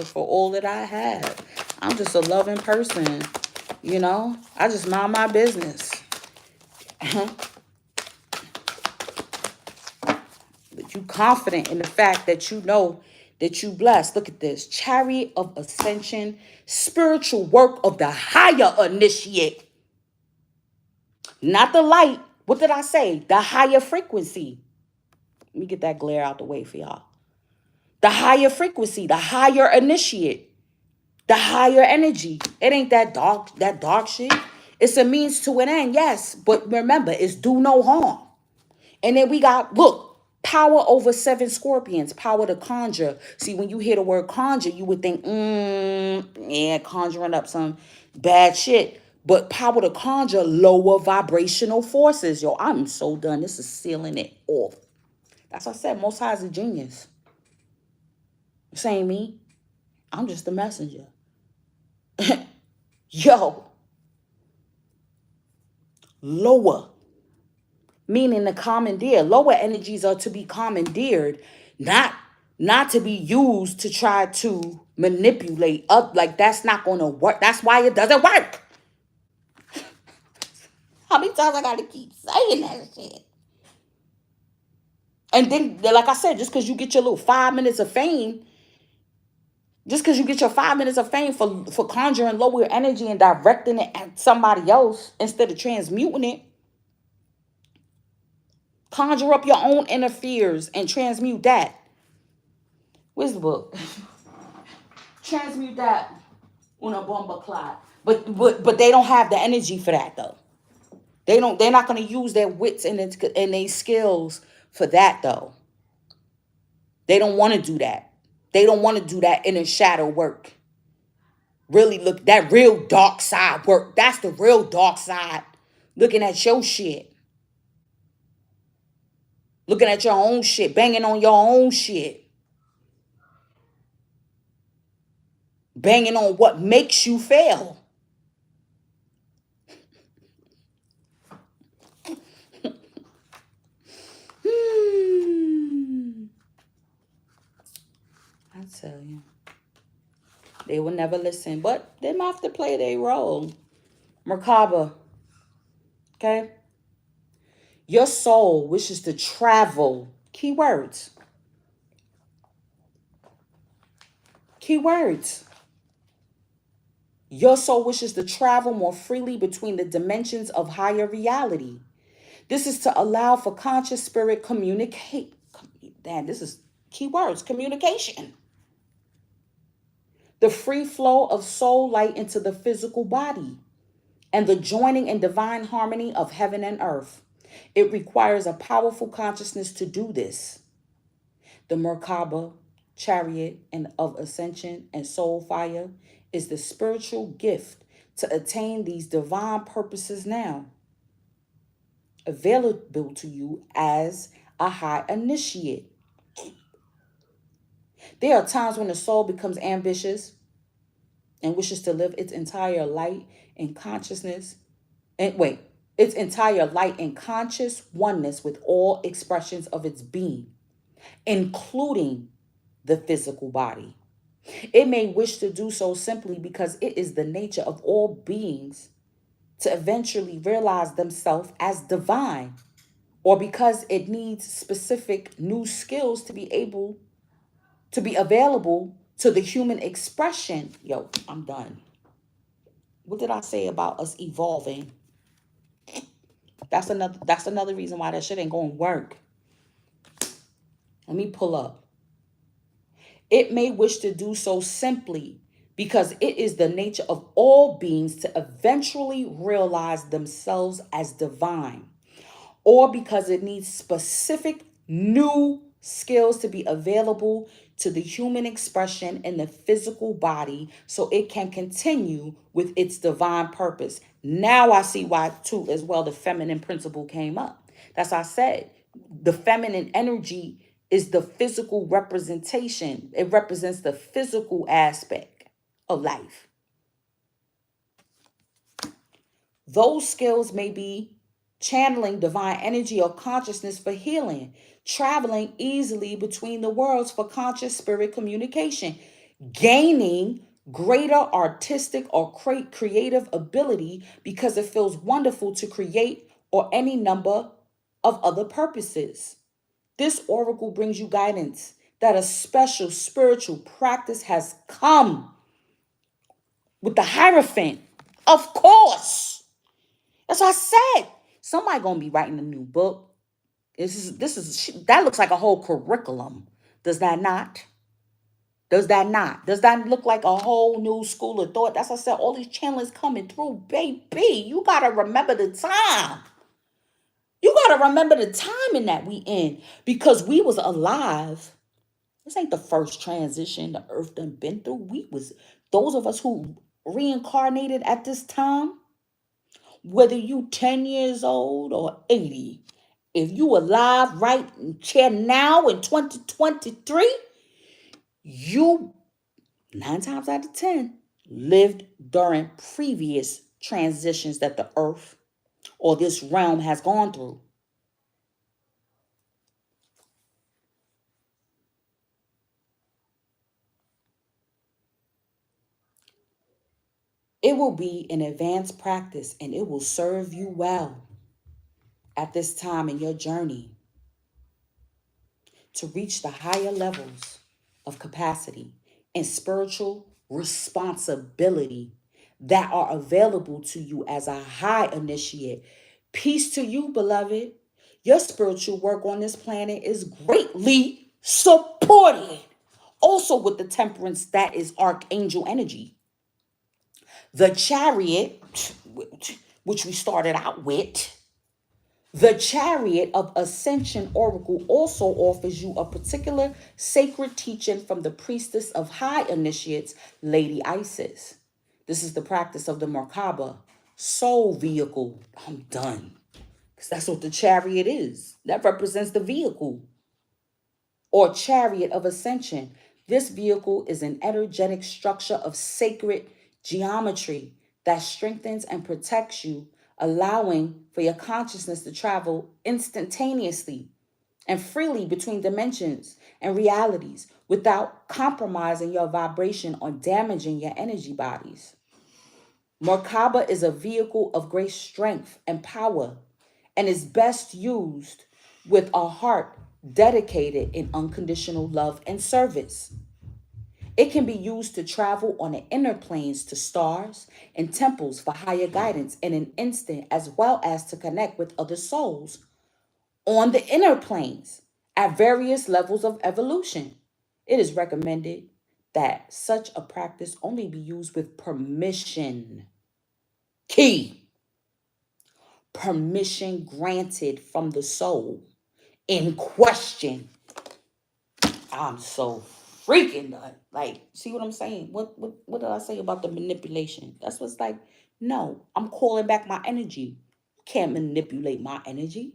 for all that I have. I'm just a loving person. You know? I just mind my business. But you confident in the fact that you know that you blessed. Look at this. Chariot of Ascension, spiritual work of the higher initiate. Not the light. What did I say? The higher frequency. Let me get that glare out the way for y'all. The higher frequency, the higher initiate, the higher energy. It ain't that dark shit. It's a means to an end, yes. But remember, it's do no harm. And then we got, look, Power over 7 scorpions. Power to conjure. See, when you hear the word conjure, you would think, yeah, conjuring up some bad shit. But power to conjure lower vibrational forces. Yo, I'm so done. This is sealing it off. That's what I said. Most High is a genius. This ain't me. I'm just the messenger. Yo, lower. Meaning the commandeer. Lower energies are to be commandeered, not to be used to try to manipulate up. Like, that's not gonna work. That's why it doesn't work. How many times I gotta keep saying that shit? And then, like I said, just because you get your little 5 minutes of fame, just because you get your 5 minutes of fame for conjuring lower energy and directing it at somebody else instead of transmuting it, conjure up your own inner fears and transmute that. Where's the book? Transmute that on a bomba clot. But they don't have the energy for that though. They're not gonna use their wits and their skills for that though. They don't want to do that. They don't want to do that inner shadow work. Really look that real dark side work. That's the real dark side. Looking at your shit. Looking at your own shit. Banging on your own shit. Banging on what makes you fail. I tell you. They will never listen. But they might have to play their role. Merkaba. Okay? Your soul wishes to travel. Keywords. Keywords. Your soul wishes to travel more freely between the dimensions of higher reality. This is to allow for conscious spirit communicate. Damn, this is keywords. Communication. The free flow of soul light into the physical body and the joining in divine harmony of heaven and earth. It requires a powerful consciousness to do this. The Merkaba, chariot and of ascension and soul fire is the spiritual gift to attain these divine purposes now, available to you as a high initiate. There are times when the soul becomes ambitious and wishes to live its entire light in consciousness its entire light in conscious oneness with all expressions of its being, including the physical body. It may wish to do so simply because it is the nature of all beings to eventually realize themselves as divine, or because it needs specific new skills to be available to the human expression. Yo, I'm done. What did I say about us evolving? That's another reason why that shit ain't gonna work. Let me pull up. It may wish to do so simply because it is the nature of all beings to eventually realize themselves as divine, or because it needs specific new skills to be available to the human expression in the physical body so it can continue with its divine purpose. Now I see why, too, as well, the feminine principle came up. That's why I said the feminine energy is the physical representation. It represents the physical aspect of life. Those skills may be channeling divine energy or consciousness for healing, traveling easily between the worlds for conscious spirit communication, gaining greater artistic or creative ability because it feels wonderful to create, or any number of other purposes. This oracle brings you guidance that a special spiritual practice has come with the Hierophant. Of course. That's what I said. Somebody gonna be writing a new book. That looks like a whole curriculum. Does that not? Does that not? Does that look like a whole new school of thought? That's what I said. All these channels coming through, baby. You gotta remember the time. You got to remember the timing that we in because we was alive. This ain't the first transition the earth done been through. We was, those of us who reincarnated at this time, whether you 10 years old or 80, if you alive right here now in 2023, you 9 times out of 10 lived during previous transitions that the earth or this realm has gone through. It will be an advanced practice and it will serve you well at this time in your journey to reach the higher levels of capacity and spiritual responsibility that are available to you as a high initiate. Peace to you, beloved. Your spiritual work on this planet is greatly supported. Also, with the temperance that is archangel energy. The chariot, which we started out with, the chariot of ascension oracle also offers you a particular sacred teaching from the priestess of high initiates, Lady Isis. This is the practice of the Merkaba, soul vehicle. I'm done. Because that's what the chariot is. That represents the vehicle or chariot of ascension. This vehicle is an energetic structure of sacred geometry that strengthens and protects you, allowing for your consciousness to travel instantaneously and freely between dimensions and realities without compromising your vibration or damaging your energy bodies. Merkaba is a vehicle of great strength and power and is best used with a heart dedicated in unconditional love and service. It can be used to travel on the inner planes to stars and temples for higher guidance in an instant, as well as to connect with other souls on the inner planes at various levels of evolution. It is recommended that such a practice only be used with permission. Key. Permission granted from the soul in question. I'm so freaking done. Like, see what I'm saying? What did I say about the manipulation? That's what's like, no, I'm calling back my energy. You can't manipulate my energy.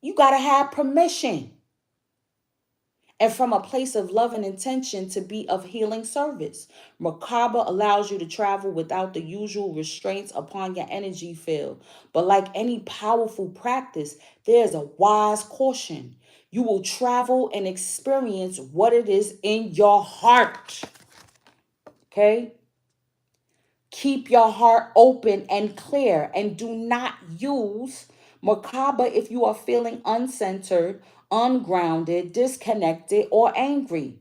You gotta have permission. And from a place of love and intention to be of healing service. Merkaba allows you to travel without the usual restraints upon your energy field. But like any powerful practice, there's a wise caution. You will travel and experience what it is in your heart. Okay? Keep your heart open and clear and do not use Merkaba if you are feeling uncentered, ungrounded, disconnected, or angry.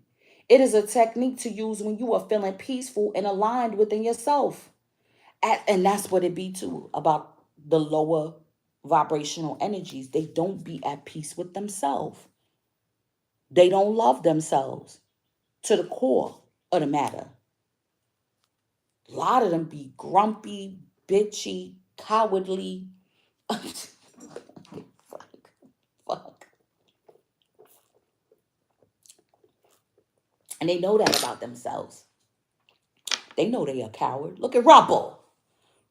It is a technique to use when you are feeling peaceful and aligned within yourself. And that's what it be too about the lower vibrational energies. They don't be at peace with themselves. They don't love themselves to the core of the matter. A lot of them be grumpy, bitchy, cowardly. Fuck. And they know that about themselves. They know they a coward. Look at Rubble.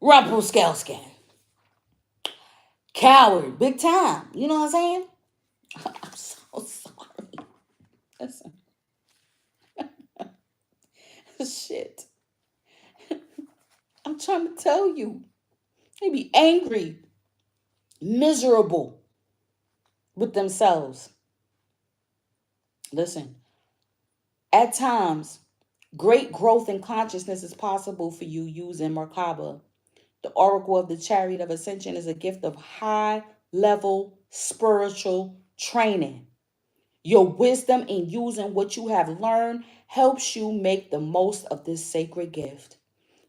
Rubble Scaleskin. Coward, big time. You know what I'm saying? I'm so sorry. Listen. Shit. I'm trying to tell you. They be angry, miserable with themselves. Listen. At times, great growth in consciousness is possible for you using Merkaba. The Oracle of the Chariot of Ascension is a gift of high level spiritual training. Your wisdom in using what you have learned helps you make the most of this sacred gift.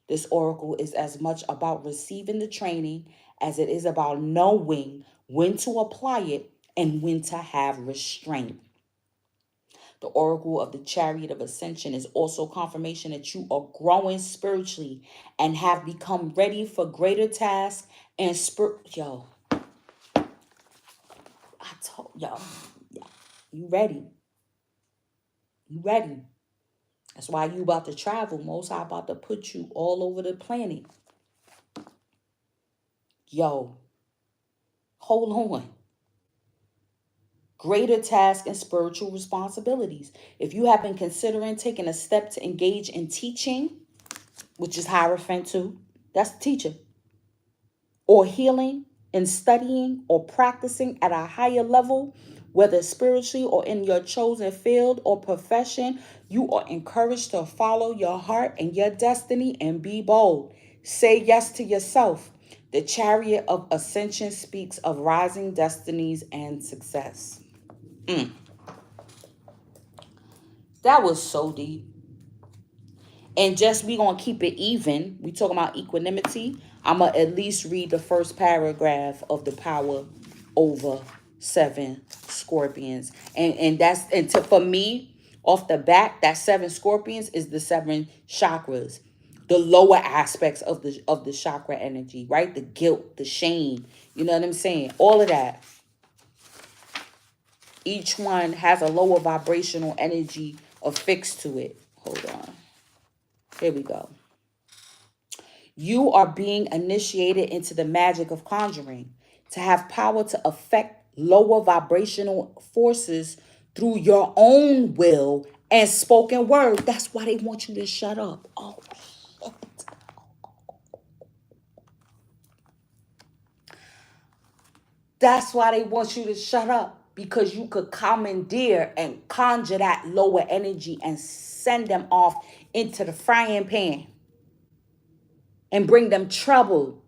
This oracle is as much about receiving the training as it is about knowing when to apply it and when to have restraint. The oracle of the chariot of ascension is also confirmation that you are growing spiritually and have become ready for greater tasks and yo, Yo, you ready. You ready. That's why you about to travel. Most High about to put you all over the planet. Yo, hold on. Greater tasks and spiritual responsibilities. If you have been considering taking a step to engage in teaching, which is Hierophant too, that's the teacher, or healing and studying or practicing at a higher level, whether spiritually or in your chosen field or profession, you are encouraged to follow your heart and your destiny and be bold. Say yes to yourself. The chariot of ascension speaks of rising destinies and success. That was so deep. And just we gonna keep it even. We talking about equanimity. I'ma at least read the first paragraph of the power over seven scorpions. And that's and to for me, off the bat, that seven scorpions is the seven chakras. The lower aspects of the chakra energy, right? The guilt, the shame. You know what I'm saying? All of that. Each one has a lower vibrational energy affixed to it. Hold on. Here we go. You are being initiated into the magic of conjuring to have power to affect lower vibrational forces through your own will and spoken word. That's why they want you to shut up. Oh, shit. That's why they want you to shut up. Because you could commandeer and conjure that lower energy and send them off into the frying pan and bring them trouble.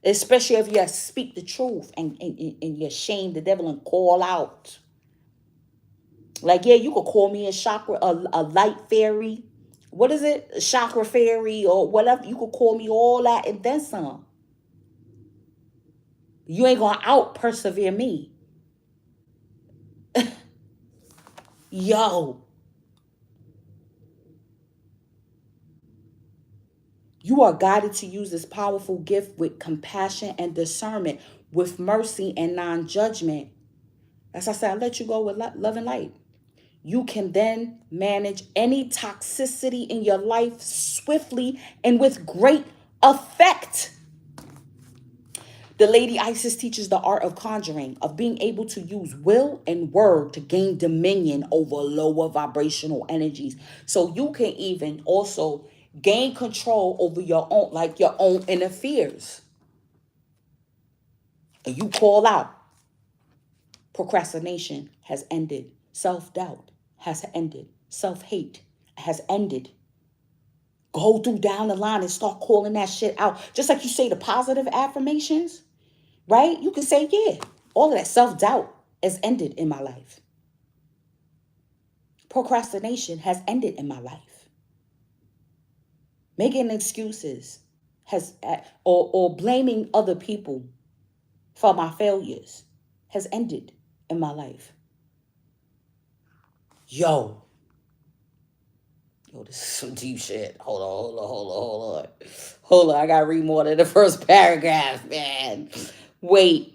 Especially if you speak the truth and you shame the devil and call out. Like, yeah, you could call me a chakra, a light fairy. What is it? A chakra fairy or whatever. You could call me all that and then some. You ain't gonna out persevere me. Yo. You are guided to use this powerful gift with compassion and discernment, with mercy and non-judgment. As I said, I let you go with love and light. You can then manage any toxicity in your life swiftly and with great effect. The Lady Isis teaches the art of conjuring, of being able to use will and word to gain dominion over lower vibrational energies. So you can even also gain control over your own, like your own inner fears. And you call out, procrastination has ended. Self-doubt has ended. Self-hate has ended. Go through down the line and start calling that shit out. Just like you say the positive affirmations, right? You can say, yeah, all of that self-doubt has ended in my life. Procrastination has ended in my life. Making excuses has or blaming other people for my failures has ended in my life. Yo, this is some deep shit. Hold on. I gotta read more than the first paragraph, man. Wait.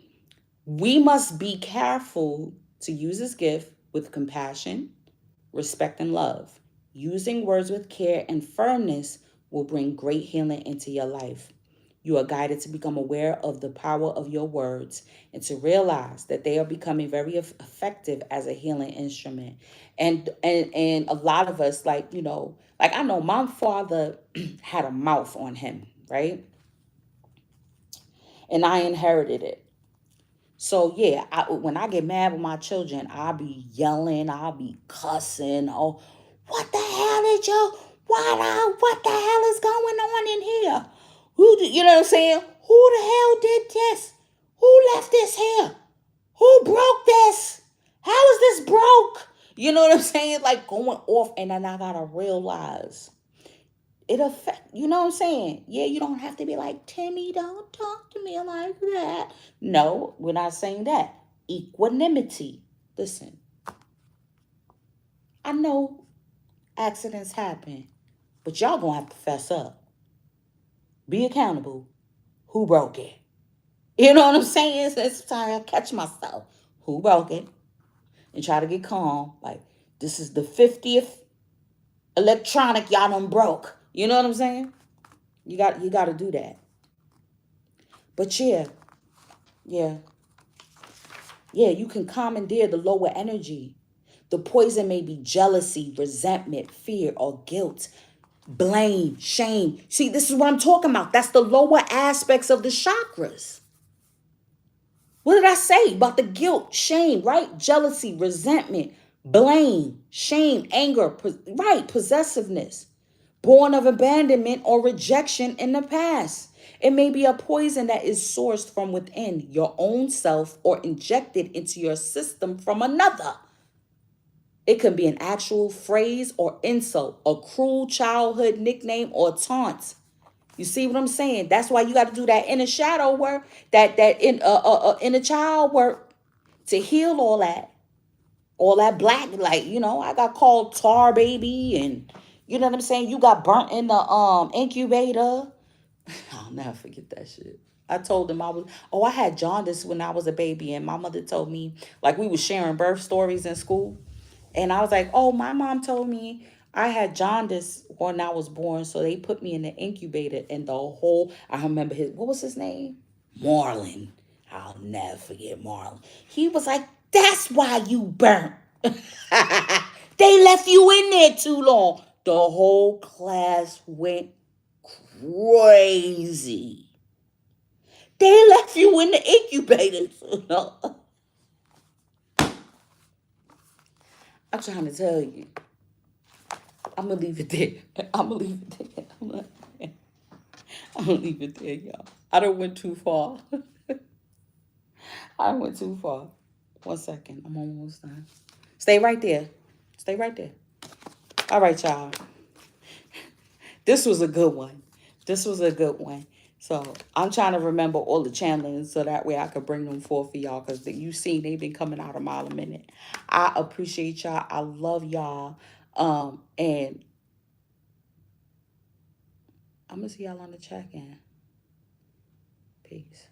We must be careful to use this gift with compassion, respect, and love. Using words with care and firmness will bring great healing into your life. You are guided to become aware of the power of your words and to realize that they are becoming very effective as a healing instrument. And a lot of us, like, like I know my father had a mouth on him, right? And I inherited it. So yeah, when I get mad with my children, I'll be yelling, I'll be cussing. Oh, what the hell did you? What the hell is going on in here? You know what I'm saying? Who the hell did this? Who left this here? Who broke this? How is this broke? You know what I'm saying? Like going off, and then I gotta realize it affect, you know what I'm saying? Yeah, you don't have to be like, Timmy, don't talk to me like that. No, we're not saying that. Equanimity. Listen, I know accidents happen, but y'all gonna have to fess up. Be accountable. Who broke it? You know what I'm saying? It's time I catch myself. who broke it, and try to get calm. Like, this is the 50th electronic y'all done broke. You know what I'm saying? You got to do that. But yeah, yeah, yeah, you can commandeer the lower energy. The poison may be jealousy, resentment, fear, or guilt, blame, shame. See, this is what I'm talking about. That's the lower aspects of the chakras. What did I say about the guilt, shame, right? Jealousy, resentment, blame, shame, anger, right? Possessiveness, born of abandonment or rejection in the past. It may be a poison that is sourced from within your own self or injected into your system from another. It can be an actual phrase or insult, a cruel childhood nickname or taunt. You see what I'm saying? That's why you got to do that inner shadow work, that inner child work to heal all that black. Like, I got called tar baby, and you know what I'm saying. You got burnt in the incubator. I'll never forget that shit. I told them I had jaundice when I was a baby, and my mother told me, like, we was sharing birth stories in school, and I was like, oh, my mom told me I had jaundice when I was born, so they put me in the incubator, and I remember what was his name? Marlon. I'll never forget Marlon. He was like, that's why you burnt. They left you in there too long. The whole class went crazy. They left you in the incubator. I'm trying to tell you. I'm going to leave it there. I'm going to leave it there. I'm going to leave it there, y'all. I don't went too far. I went too far. 1 second. I'm almost done. Stay right there. Stay right there. All right, y'all. This was a good one. This was a good one. So I'm trying to remember all the channelings so that way I could bring them forth for y'all, because you see they've been coming out a mile a minute. I appreciate y'all. I love y'all. And I'm going to see y'all on the check-in. Peace.